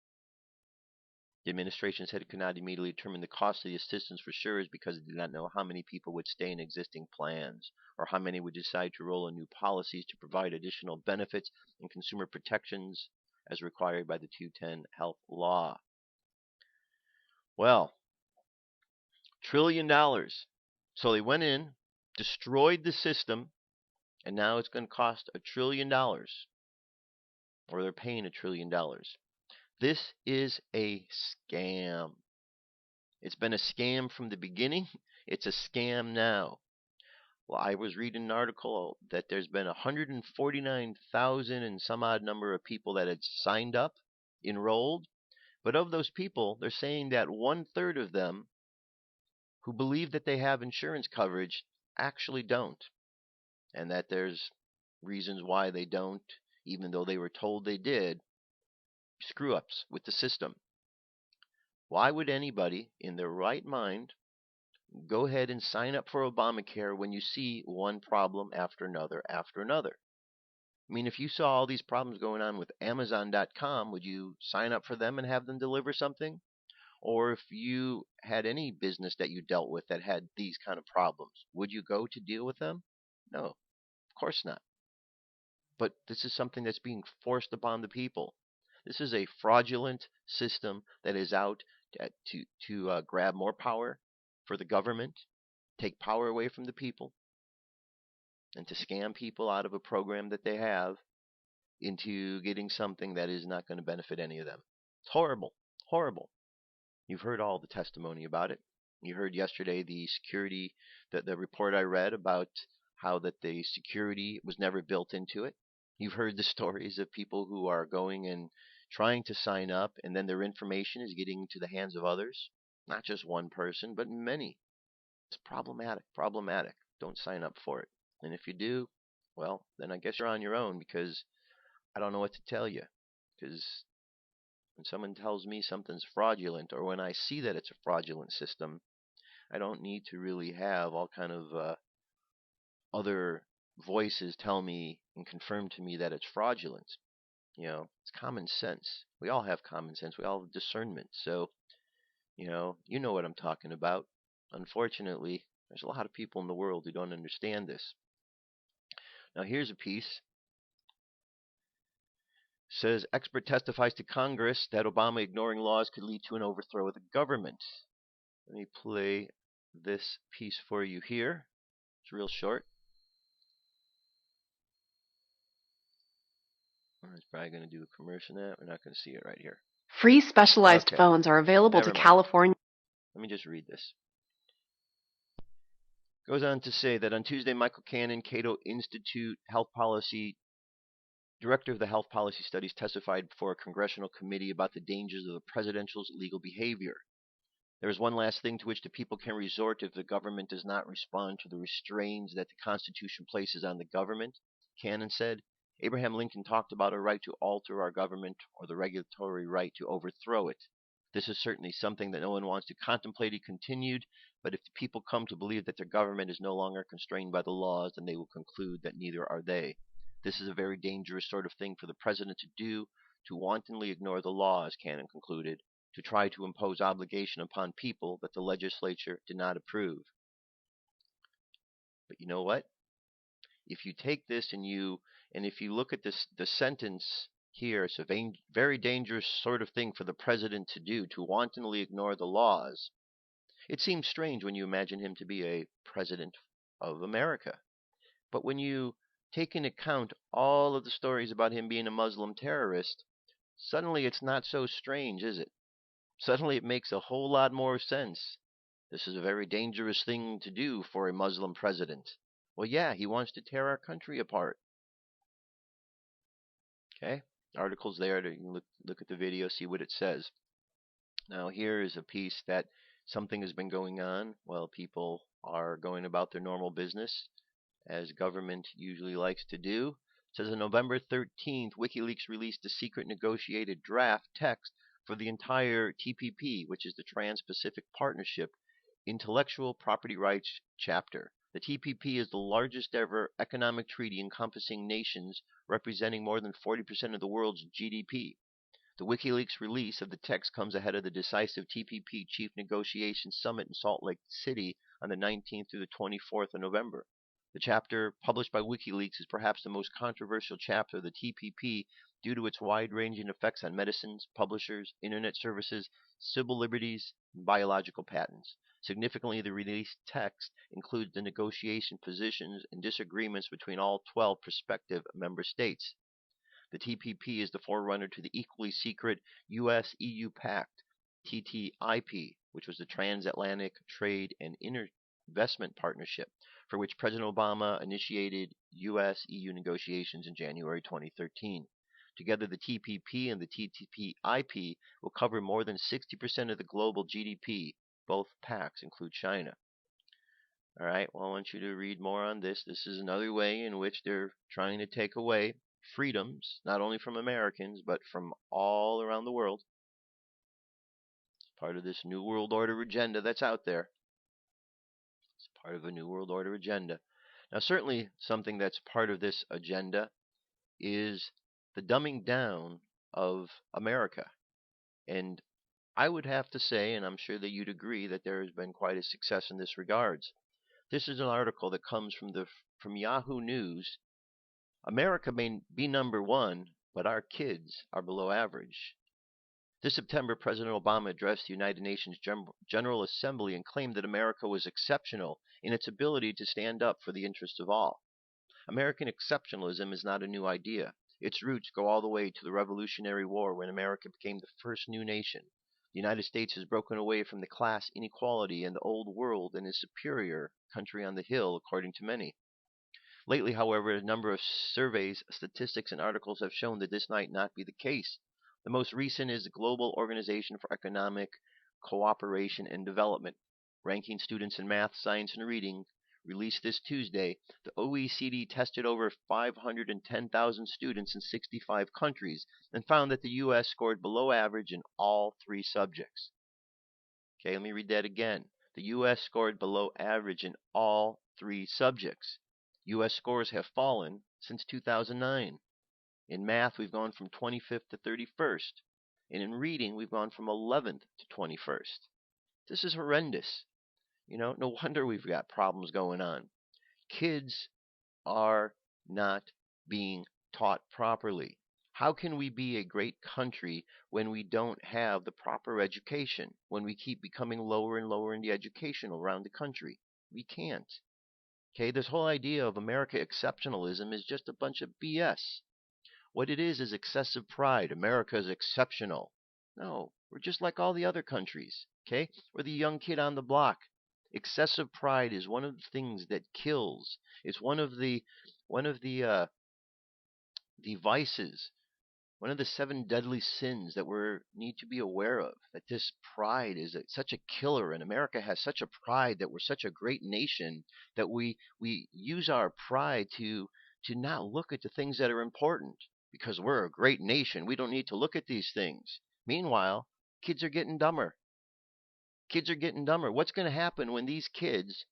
The administration said it could not immediately determine the cost of the assistance for insurers because it did not know how many people would stay in existing plans or how many would decide to roll in new policies to provide additional benefits and consumer protections as required by the 210 health law. Well, $1 trillion. So they went in, destroyed the system, and now it's going to cost $1 trillion. Or they're paying $1 trillion. This is a scam. It's been a scam from the beginning. It's a scam now. Well, I was reading an article that there's been 149,000 and some odd number of people that had signed up, enrolled. But of those people, they're saying that 1/3 of them who believe that they have insurance coverage actually don't. And that there's reasons why they don't, even though they were told they did. Screw-ups with the system. Why would anybody in their right mind go ahead and sign up for Obamacare when you see one problem after another after another? I mean, if you saw all these problems going on with Amazon.com, would you sign up for them and have them deliver something? Or if you had any business that you dealt with that had these kind of problems, would you go to deal with them? No, of course not. But this is something that's being forced upon the people. This is a fraudulent system that is out to grab more power for the government, take power away from the people, and to scam people out of a program that they have into getting something that is not going to benefit any of them. It's horrible, horrible. You've heard all the testimony about it. You heard yesterday the security, the report I read about how that the security was never built into it. You've heard the stories of people who are going and trying to sign up, and then their information is getting into the hands of others. Not just one person, but many. It's problematic. Don't sign up for it. And if you do, well, then I guess you're on your own, because I don't know what to tell you. Because when someone tells me something's fraudulent, or when I see that it's a fraudulent system, I don't need to really have all kind of other voices tell me and confirm to me that it's fraudulent. It's common sense. We all have common sense. We all have discernment. So, you know what I'm talking about. Unfortunately, there's a lot of people in the world who don't understand this. Now, here's a piece. Says expert testifies to Congress that Obama ignoring laws could lead to an overthrow of the government. Let me play this piece for you here. It's real short. It's probably going to do a commercial now. We're not going to see it right here. Free specialized phones are available to California. Let me just read this. Goes on to say that on Tuesday, Michael Cannon, Cato Institute Health Policy Director of the Health Policy Studies, testified before a congressional committee about the dangers of the presidential's illegal behavior. There is one last thing to which the people can resort if the government does not respond to the restraints that the Constitution places on the government, Cannon said. Abraham Lincoln talked about a right to alter our government or the regulatory right to overthrow it. This is certainly something that no one wants to contemplate, he continued, but if the people come to believe that their government is no longer constrained by the laws, then they will conclude that neither are they. This is a very dangerous sort of thing for the president to do, to wantonly ignore the laws, Cannon concluded, to try to impose obligation upon people that the legislature did not approve. But you know what? If you take this and if you look at the sentence here, it's a very dangerous sort of thing for the president to do, to wantonly ignore the laws. It seems strange when you imagine him to be a president of America. But when you take into account all of the stories about him being a Muslim terrorist, suddenly it's not so strange, is it? Suddenly it makes a whole lot more sense. This is a very dangerous thing to do for a Muslim president. Well, yeah, he wants to tear our country apart. Okay, article's there. You can look at the video, see what it says. Now, here is a piece that something has been going on while people are going about their normal business, as government usually likes to do. It says on November 13th, WikiLeaks released a secret negotiated draft text for the entire TPP, which is the Trans-Pacific Partnership Intellectual Property Rights Chapter. The TPP is the largest ever economic treaty encompassing nations representing more than 40% of the world's GDP. The WikiLeaks release of the text comes ahead of the decisive TPP Chief Negotiation Summit in Salt Lake City on the 19th through the 24th of November. The chapter published by WikiLeaks is perhaps the most controversial chapter of the TPP due to its wide-ranging effects on medicines, publishers, internet services, civil liberties, and biological patents. Significantly, the released text includes the negotiation positions and disagreements between all 12 prospective member states. The TPP is the forerunner to the equally secret U.S.-EU Pact, TTIP, which was the Transatlantic Trade and Investment Partnership, for which President Obama initiated U.S.-EU negotiations in January 2013. Together, the TPP and the TTIP will cover more than 60% of the global GDP. Both pacts include China. All right, well, I want you to read more on this. This is another way in which they're trying to take away freedoms, not only from Americans, but from all around the world. It's part of this New World Order agenda that's out there. It's part of a New World Order agenda. Now, certainly something that's part of this agenda is the dumbing down of America. And I would have to say, and I'm sure that you'd agree, that there has been quite a success in this regards. This is an article that comes from Yahoo News. America may be number one, but our kids are below average. This September, President Obama addressed the United Nations General Assembly and claimed that America was exceptional in its ability to stand up for the interests of all. American exceptionalism is not a new idea. Its roots go all the way to the Revolutionary War, when America became the first new nation. The United States has broken away from the class inequality and the old world and is superior country on the hill, according to many. Lately, however, a number of surveys, statistics, and articles have shown that this might not be the case. The most recent is the Global Organization for Economic Cooperation and Development, ranking students in math, science, and reading. Released this Tuesday, the OECD tested over 510,000 students in 65 countries and found that the U.S. scored below average in all three subjects. Okay, let me read that again. The U.S. scored below average in all three subjects. U.S. scores have fallen since 2009. In math, we've gone from 25th to 31st. And in reading, we've gone from 11th to 21st. This is horrendous. No wonder we've got problems going on. Kids are not being taught properly. How can we be a great country when we don't have the proper education, when we keep becoming lower and lower in the education around the country? We can't. Okay, this whole idea of America exceptionalism is just a bunch of BS. What it is excessive pride. America is exceptional. No, we're just like all the other countries. Okay, we're the young kid on the block. Excessive pride is one of the things that kills. It's one of the vices, one of the 7 deadly sins that we need to be aware of. That this pride is such a killer, and America has such a pride that we're such a great nation that we use our pride to not look at the things that are important. Because we're a great nation, we don't need to look at these things. Meanwhile, kids are getting dumber. Kids are getting dumber. What's going to happen when these kids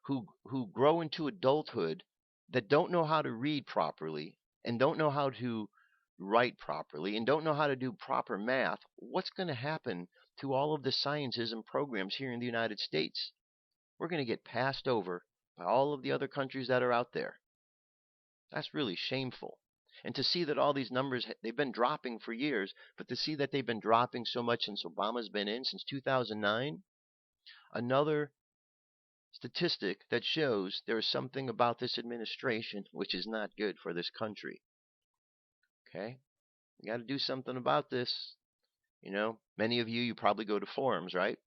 who grow into adulthood that don't know how to read properly and don't know how to write properly and don't know how to do proper math, what's going to happen to all of the sciences and programs here in the United States? We're going to get passed over by all of the other countries that are out there. That's really shameful. And to see that all these numbers, they've been dropping for years, but to see that they've been dropping so much since Obama's been in, since 2009, another statistic that shows there is something about this administration which is not good for this country. Okay? We got to do something about this. Many of you probably go to forums, right?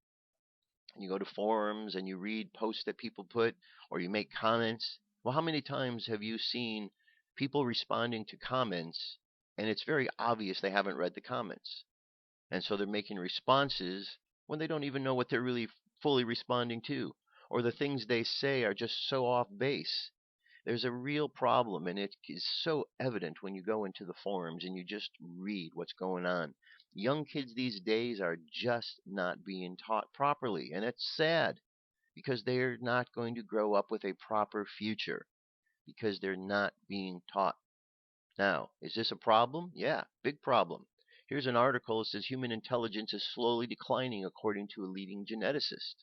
And you go to forums and you read posts that people put, or you make comments. Well, how many times have you seen people responding to comments and it's very obvious they haven't read the comments? And so they're making responses when they don't even know what they're really fully responding to, or the things they say are just so off base. There's a real problem, and it is so evident when you go into the forums and you just read what's going on. Young kids these days are just not being taught properly, and it's sad because they're not going to grow up with a proper future because they're not being taught. Now, is this a problem? Yeah, big problem. Here's an article that says human intelligence is slowly declining according to a leading geneticist.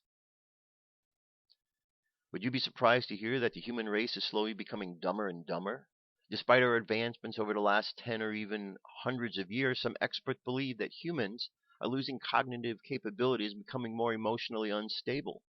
Would you be surprised to hear that the human race is slowly becoming dumber and dumber? Despite our advancements over the last 10 or even hundreds of years, some experts believe that humans are losing cognitive capabilities and becoming more emotionally unstable.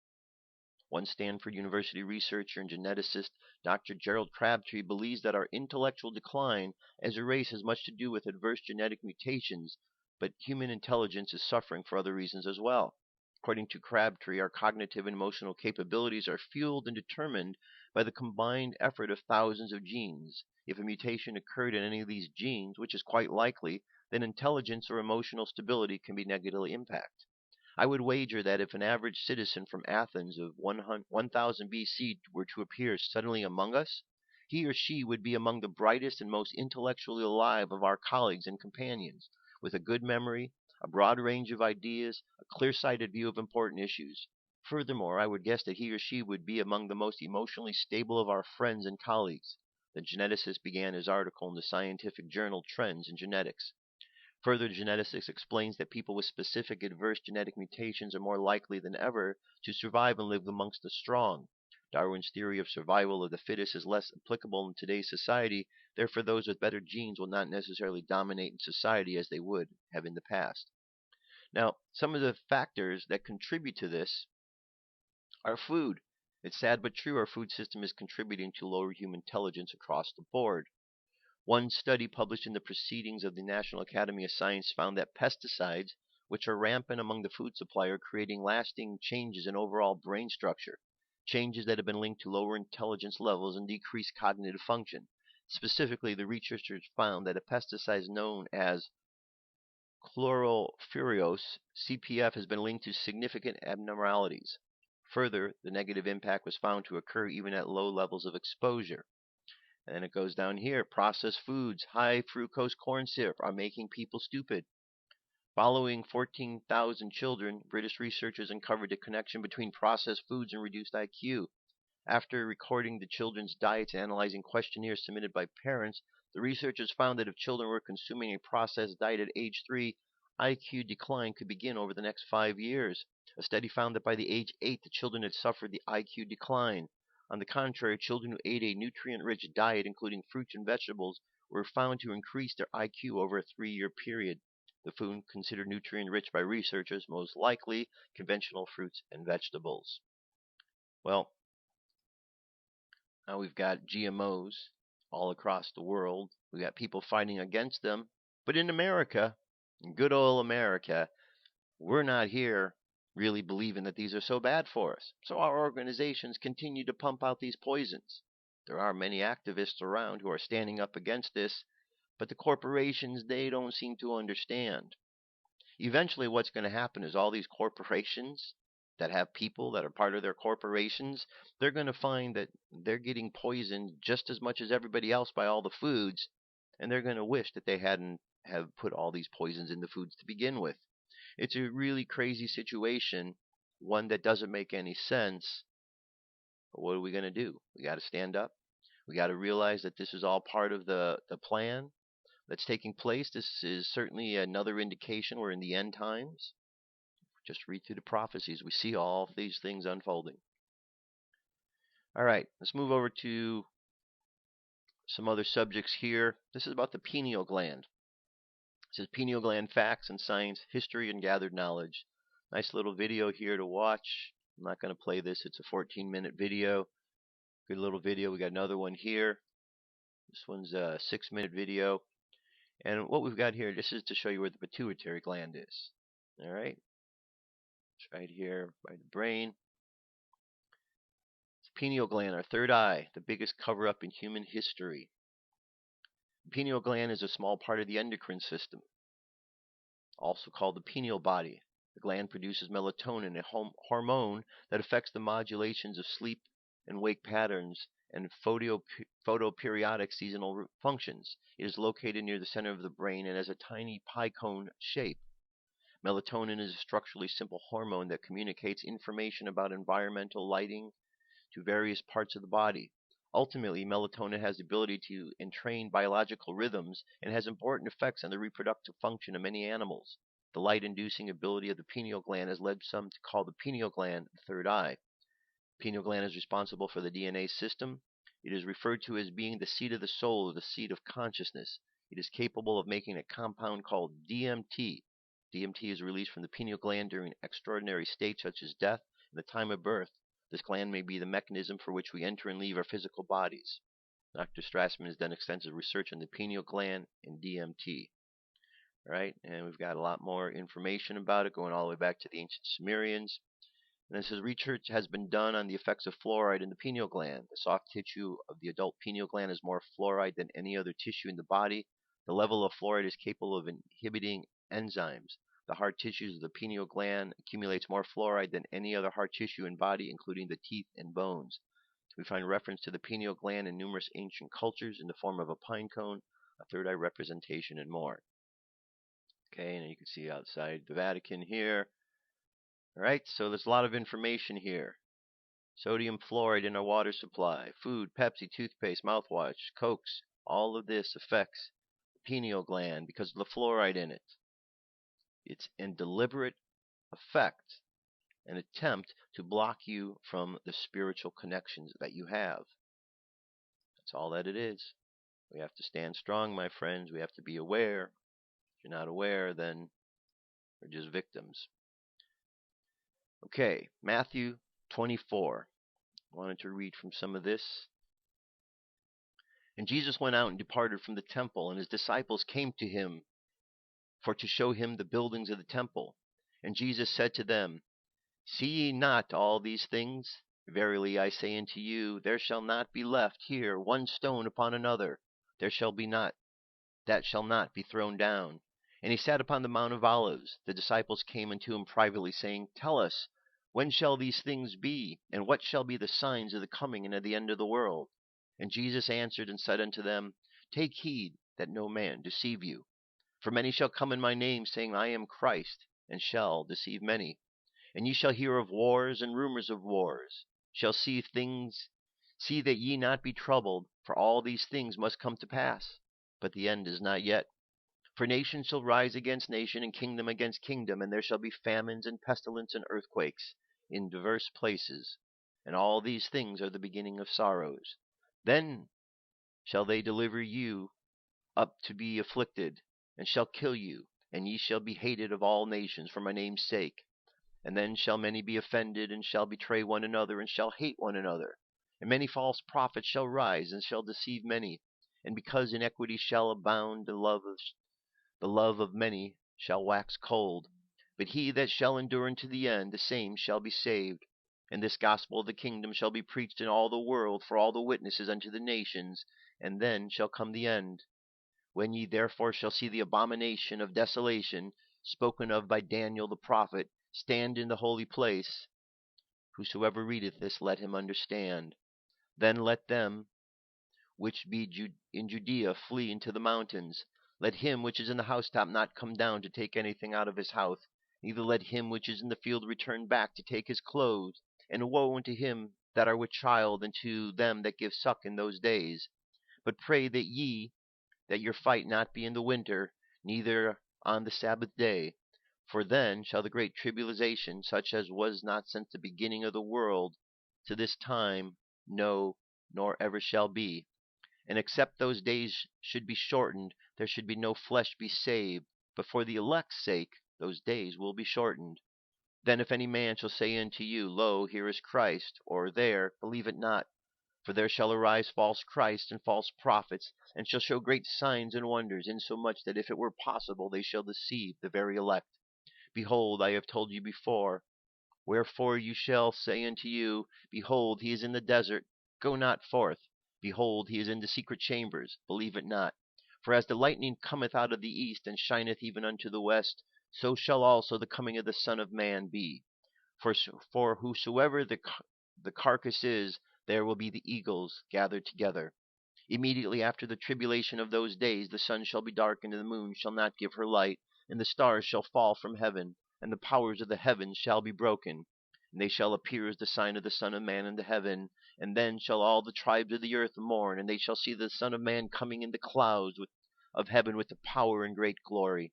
One Stanford University researcher and geneticist, Dr. Gerald Crabtree, believes that our intellectual decline as a race has much to do with adverse genetic mutations, but human intelligence is suffering for other reasons as well. According to Crabtree, our cognitive and emotional capabilities are fueled and determined by the combined effort of thousands of genes. If a mutation occurred in any of these genes, which is quite likely, then intelligence or emotional stability can be negatively impacted. I would wager that if an average citizen from Athens of 1000 BC were to appear suddenly among us, he or she would be among the brightest and most intellectually alive of our colleagues and companions, with a good memory, a broad range of ideas, a clear-sighted view of important issues. Furthermore, I would guess that he or she would be among the most emotionally stable of our friends and colleagues. The geneticist began his article in the scientific journal Trends in Genetics. Further, geneticists explains that people with specific adverse genetic mutations are more likely than ever to survive and live amongst the strong. Darwin's theory of survival of the fittest is less applicable in today's society. Therefore, those with better genes will not necessarily dominate in society as they would have in the past. Now, some of the factors that contribute to this are food. It's sad but true, our food system is contributing to lower human intelligence across the board. One study published in the Proceedings of the National Academy of Science found that pesticides, which are rampant among the food supply, are creating lasting changes in overall brain structure, changes that have been linked to lower intelligence levels and decreased cognitive function. Specifically, the researchers found that a pesticide known as chlorofuriose, CPF, has been linked to significant abnormalities. Further, the negative impact was found to occur even at low levels of exposure. And then it goes down here. Processed foods, high fructose corn syrup are making people stupid. Following 14,000 children, British researchers uncovered a connection between processed foods and reduced IQ. After recording the children's diets and analyzing questionnaires submitted by parents, The researchers found that if children were consuming a processed diet at age 3, IQ decline could begin over the next 5 years. A study found that by the age 8, the children had suffered the IQ decline. On the contrary, children who ate a nutrient-rich diet, including fruits and vegetables, were found to increase their IQ over a 3-year period. The food considered nutrient-rich by researchers, most likely conventional fruits and vegetables. Well, now we've got GMOs all across the world. We got people fighting against them. But in America, in good old America, we're not here really believing that these are so bad for us. So our organizations continue to pump out these poisons. There are many activists around who are standing up against this, but the corporations, they don't seem to understand. Eventually what's going to happen is all these corporations that have people that are part of their corporations, they're going to find that they're getting poisoned just as much as everybody else by all the foods, and they're going to wish that they hadn't have put all these poisons in the foods to begin with. It's a really crazy situation, one that doesn't make any sense. But what are we going to do? We got to stand up. We got to realize that this is all part of the plan that's taking place. This is certainly another indication we're in the end times. Just read through the prophecies. We see all of these things unfolding. All right, let's move over to some other subjects here. This is about the pineal gland. It says pineal gland facts and science, history and gathered knowledge. Nice little video here to watch. I'm not going to play this. It's a 14-minute video. Good little video. We got another one here. This one's a 6-minute video. And what we've got here, this is to show you where the pituitary gland is. All right. It's right here by the brain. It's pineal gland, our third eye, the biggest cover-up in human history. The pineal gland is a small part of the endocrine system, also called the pineal body. The gland produces melatonin, a hormone that affects the modulations of sleep and wake patterns and photoperiodic seasonal functions. It is located near the center of the brain and has a tiny pie cone shape. Melatonin is a structurally simple hormone that communicates information about environmental lighting to various parts of the body. Ultimately, melatonin has the ability to entrain biological rhythms and has important effects on the reproductive function of many animals. The light-inducing ability of the pineal gland has led some to call the pineal gland the third eye. The pineal gland is responsible for the DNA system. It is referred to as being the seat of the soul or the seat of consciousness. It is capable of making a compound called DMT. DMT is released from the pineal gland during extraordinary states such as death and the time of birth. This gland may be the mechanism for which we enter and leave our physical bodies. Dr. Strassman has done extensive research on the pineal gland and DMT. All right, and we've got a lot more information about it going all the way back to the ancient Sumerians. And this says research has been done on the effects of fluoride in the pineal gland. The soft tissue of the adult pineal gland has more fluoride than any other tissue in the body. The level of fluoride is capable of inhibiting enzymes. The hard tissues of the pineal gland accumulates more fluoride than any other hard tissue in body, including the teeth and bones. We find reference to the pineal gland in numerous ancient cultures in the form of a pine cone, a third eye representation, and more. Okay, and you can see outside the Vatican here. All right, so there's a lot of information here. Sodium fluoride in our water supply, food, Pepsi, toothpaste, mouthwash, Cokes, all of this affects the pineal gland because of the fluoride in it. It's in deliberate effect, an attempt to block you from the spiritual connections that you have. That's all that it is. We have to stand strong, my friends. We have to be aware. If you're not aware, then we're just victims. Okay, Matthew 24. I wanted to read from some of this. And Jesus went out and departed from the temple, and his disciples came to him for to show him the buildings of the temple. And Jesus said to them, See ye not all these things? Verily I say unto you, there shall not be left here one stone upon another, that shall not be thrown down. And he sat upon the Mount of Olives. The disciples came unto him privately, saying, Tell us, when shall these things be? And what shall be the signs of the coming and of the end of the world? And Jesus answered and said unto them, Take heed that no man deceive you. For many shall come in my name, saying, I am Christ, and shall deceive many. And ye shall hear of wars and rumors of wars. Shall see that ye not be troubled, for all these things must come to pass. but the end is not yet. For nation shall rise against nation, and kingdom against kingdom, and there shall be famines and pestilence and earthquakes in divers places. And all these things are the beginning of sorrows. Then shall they deliver you up to be afflicted, and shall kill you, and ye shall be hated of all nations for my name's sake. And then shall many be offended, and shall betray one another, and shall hate one another. And many false prophets shall rise, and shall deceive many. And because iniquity shall abound, the love of many shall wax cold. But he that shall endure unto the end, the same shall be saved. And this gospel of the kingdom shall be preached in all the world for all the witnesses unto the nations, and then shall come the end. When ye therefore shall see the abomination of desolation, spoken of by Daniel the prophet, stand in the holy place, whosoever readeth this, let him understand. Then let them which be in Judea flee into the mountains. Let him which is in the housetop not come down to take anything out of his house, neither let him which is in the field return back to take his clothes. And woe unto him that are with child, and to them that give suck in those days. But pray that your fight not be in the winter, neither on the Sabbath day. For then shall the great tribulation, such as was not since the beginning of the world to this time, no, nor ever shall be. And except those days should be shortened, there should be no flesh be saved. But for the elect's sake, those days will be shortened. Then if any man shall say unto you, Lo, here is Christ, or there, believe it not. For there shall arise false Christs and false prophets, and shall show great signs and wonders, insomuch that if it were possible they shall deceive the very elect. Behold, I have told you before. Wherefore you shall say unto you, Behold, he is in the desert, go not forth. Behold, he is in the secret chambers, believe it not. For as the lightning cometh out of the east, and shineth even unto the west, so shall also the coming of the Son of Man be. For whosoever the carcass is, there will be the eagles gathered together. Immediately after the tribulation of those days, the sun shall be darkened, and the moon shall not give her light, and the stars shall fall from heaven, and the powers of the heavens shall be broken. And they shall appear as the sign of the Son of Man in the heaven. And then shall all the tribes of the earth mourn, and they shall see the Son of Man coming in the clouds of heaven with the power and great glory.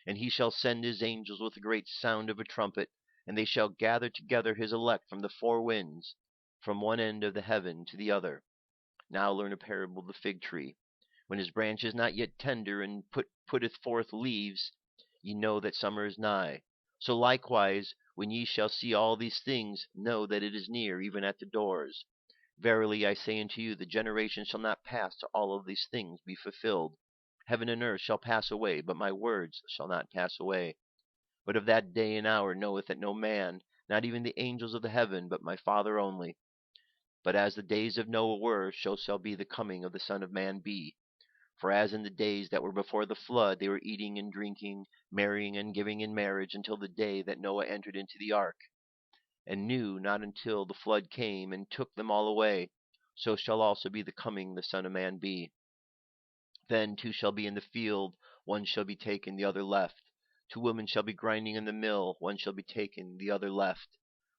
And he shall send his angels with a great sound of a trumpet, and they shall gather together his elect from the four winds, from one end of the heaven to the other. Now learn a parable of the fig tree. When his branch is not yet tender, and putteth forth leaves, ye know that summer is nigh. So likewise, when ye shall see all these things, know that it is near, even at the doors. Verily I say unto you, the generation shall not pass till all of these things be fulfilled. Heaven and earth shall pass away, but my words shall not pass away. But of that day and hour knoweth it no man, not even the angels of the heaven, but my Father only. But as the days of Noah were, so shall be the coming of the Son of Man be. For as in the days that were before the flood, they were eating and drinking, marrying and giving in marriage, until the day that Noah entered into the ark, and knew not until the flood came and took them all away, so shall also be the coming of the Son of Man be. Then two shall be in the field, one shall be taken, the other left. Two women shall be grinding in the mill, one shall be taken, the other left.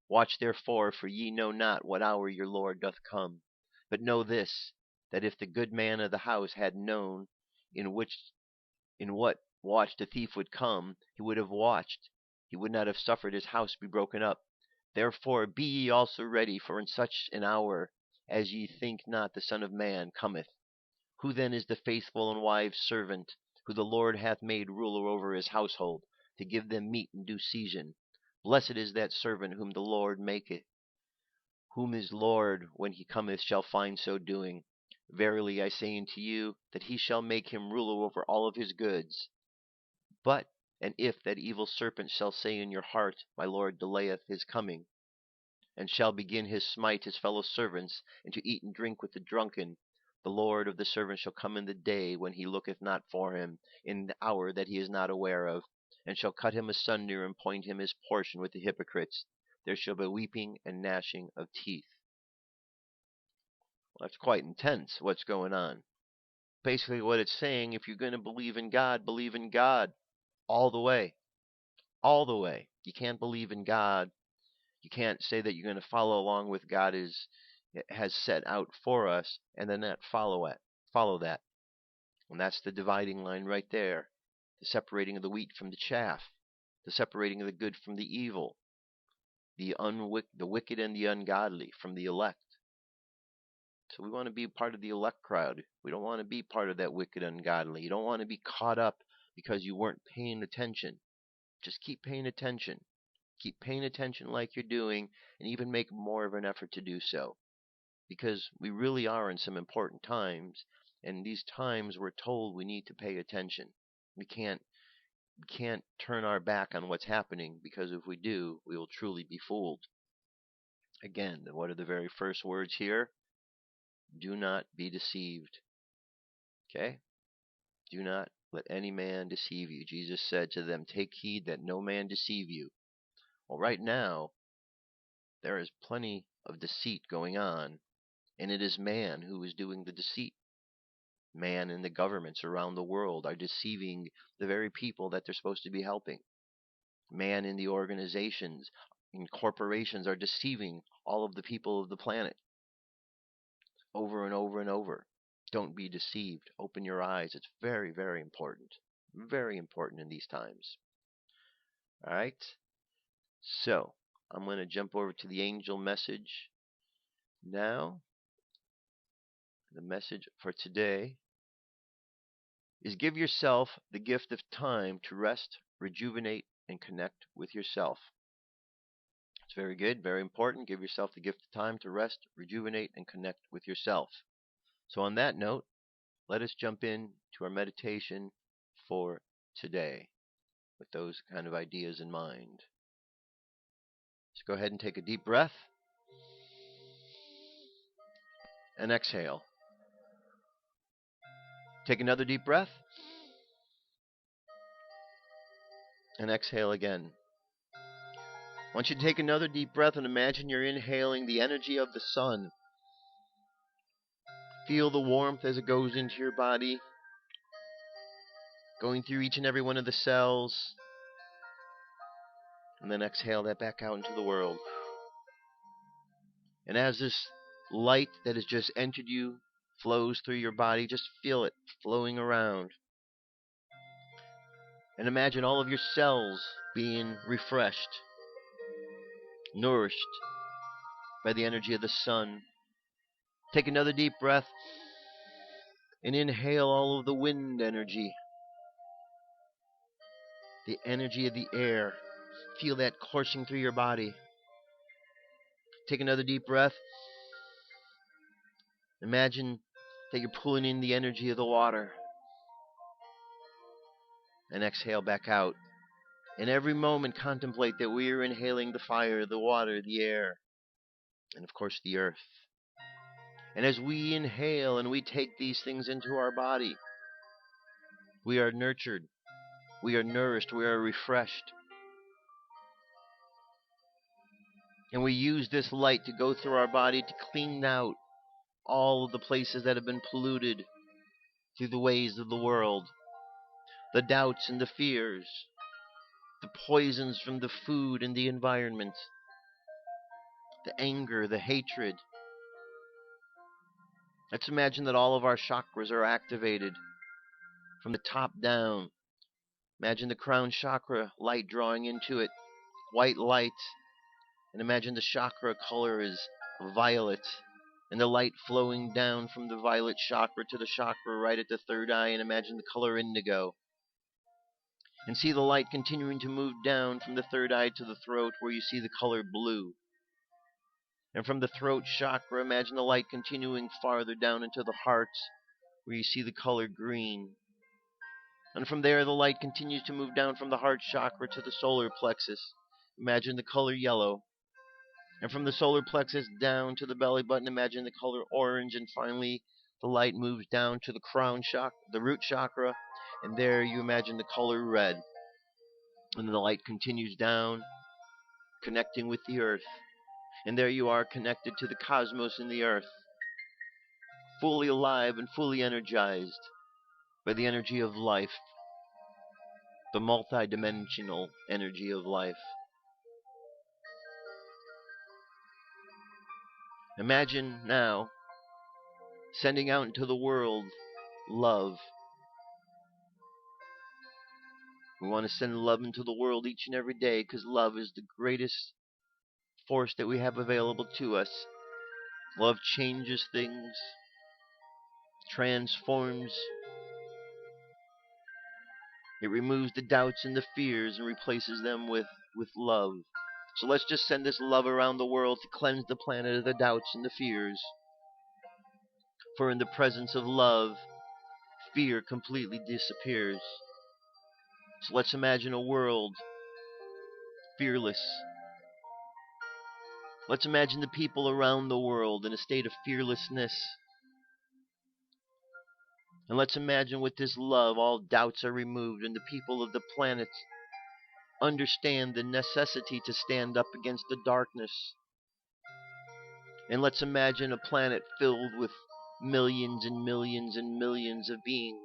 Watch therefore, for ye know not what hour your Lord doth come. But know this, that if the good man of the house had known in what watch the thief would come, he would have watched, he would not have suffered his house be broken up. Therefore be ye also ready, for in such an hour as ye think not the Son of Man cometh. Who then is the faithful and wise servant, who the Lord hath made ruler over his household, to give them meat in due season? Blessed is that servant whom the Lord maketh, whom his Lord, when he cometh, shall find so doing. Verily I say unto you, that he shall make him ruler over all of his goods. And if that evil serpent shall say in your heart, My Lord delayeth his coming, and shall begin his smite his fellow servants, and to eat and drink with the drunken, the Lord of the servant shall come in the day when he looketh not for him, in the hour that he is not aware of, and shall cut him asunder, and point him his portion with the hypocrites. There shall be weeping and gnashing of teeth. Well, that's quite intense, what's going on. Basically what it's saying, if you're going to believe in God all the way. All the way. You can't believe in God. You can't say that you're going to follow along with God has set out for us, and then not follow that. And that's the dividing line right there. The separating of the wheat from the chaff. The separating of the good from the evil. The wicked and the ungodly from the elect. So we want to be part of the elect crowd. We don't want to be part of that wicked ungodly. You don't want to be caught up because you weren't paying attention. Just keep paying attention. Keep paying attention like you're doing, and even make more of an effort to do so. Because we really are in some important times, and these times we're told we need to pay attention. We can't turn our back on what's happening, because if we do, we will truly be fooled. Again, what are the very first words here? Do not be deceived. Okay? Do not let any man deceive you. Jesus said to them, take heed that no man deceive you. Well, right now, there is plenty of deceit going on, and it is man who is doing the deceit. Man and the governments around the world are deceiving the very people that they're supposed to be helping. Man in the organizations and corporations are deceiving all of the people of the planet over and over and over. Don't be deceived. Open your eyes. It's very, very important. Very important in these times. All right? So, I'm going to jump over to the angel message now. The message for today is give yourself the gift of time to rest, rejuvenate, and connect with yourself. It's very good, very important. Give yourself the gift of time to rest, rejuvenate, and connect with yourself. So on that note, let us jump in to our meditation for today with those kind of ideas in mind. Let's go ahead and take a deep breath and exhale. Take another deep breath and exhale again. I want you to take another deep breath and imagine you're inhaling the energy of the sun. Feel the warmth as it goes into your body, going through each and every one of the cells, and then exhale that back out into the world. And as this light that has just entered you flows through your body, just feel it flowing around. And imagine all of your cells being refreshed, nourished by the energy of the sun. Take another deep breath and inhale all of the wind energy, the energy of the air. Feel that coursing through your body. Take another deep breath. Imagine that you're pulling in the energy of the water. And exhale back out. In every moment, contemplate that we are inhaling the fire, the water, the air, and of course the earth. And as we inhale and we take these things into our body, we are nurtured, we are nourished, we are refreshed. And we use this light to go through our body to clean out all of the places that have been polluted through the ways of the world, the doubts and the fears, the poisons from the food and the environment, the anger, the hatred. Let's imagine that all of our chakras are activated from the top down. Imagine the crown chakra light drawing into it, white light, and imagine the chakra color is violet, and the light flowing down from the violet chakra to the chakra right at the third eye, and imagine the color indigo. And see the light continuing to move down from the third eye to the throat where you see the color blue. And from the throat chakra, imagine the light continuing farther down into the heart where you see the color green. And from there, the light continues to move down from the heart chakra to the solar plexus. Imagine the color yellow. And from the solar plexus down to the belly button, imagine the color orange. And finally, the light moves down to the crown chakra, the root chakra. And there you imagine the color red. And the light continues down, connecting with the earth. And there you are, connected to the cosmos and the earth, fully alive and fully energized by the energy of life, the multi-dimensional energy of life. Imagine now sending out into the world love, We want to send love into the world each and every day because love is the greatest force that we have available to us. Love changes things, transforms. It removes the doubts and the fears and replaces them with love. So let's just send this love around the world to cleanse the planet of the doubts and the fears. For in the presence of love, fear completely disappears. So let's imagine a world fearless. Let's imagine the people around the world in a state of fearlessness. And let's imagine with this love all doubts are removed and the people of the planet understand the necessity to stand up against the darkness. And let's imagine a planet filled with millions and millions and millions of beings,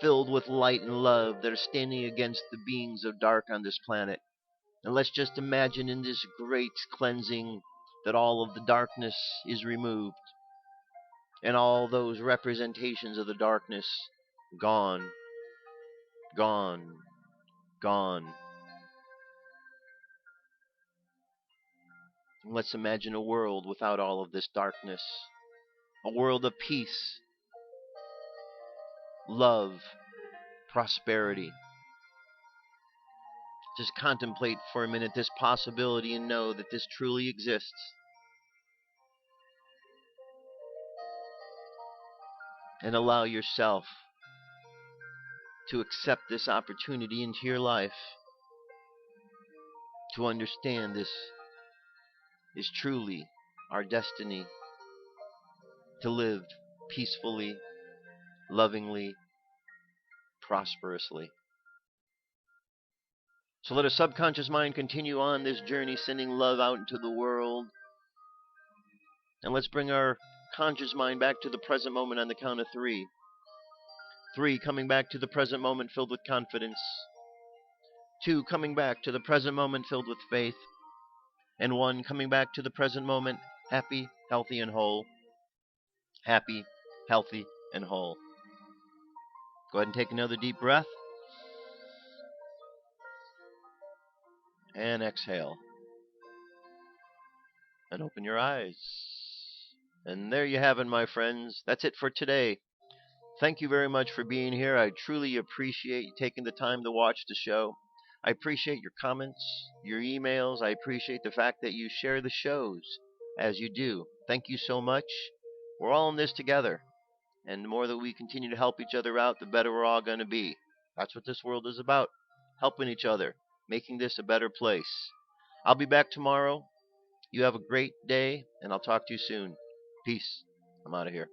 filled with light and love that are standing against the beings of dark on this planet. And let's just imagine in this great cleansing that all of the darkness is removed and all those representations of the darkness gone, gone, gone. And let's imagine a world without all of this darkness, a world of peace, love, prosperity. Just contemplate for a minute this possibility and know that this truly exists. And allow yourself to accept this opportunity into your life, to understand this is truly our destiny, to live peacefully, lovingly, prosperously. So let our subconscious mind continue on this journey, sending love out into the world. And let's bring our conscious mind back to the present moment on the count of 3. 3, coming back to the present moment filled with confidence. 2, coming back to the present moment filled with faith. And 1, coming back to the present moment happy, healthy, and whole. Happy, healthy, and whole. Go ahead and take another deep breath. And exhale. And open your eyes. And there you have it, my friends. That's it for today. Thank you very much for being here. I truly appreciate you taking the time to watch the show. I appreciate your comments, your emails. I appreciate the fact that you share the shows as you do. Thank you so much. We're all in this together. And the more that we continue to help each other out, the better we're all going to be. That's what this world is about. Helping each other. Making this a better place. I'll be back tomorrow. You have a great day, and I'll talk to you soon. Peace. I'm out of here.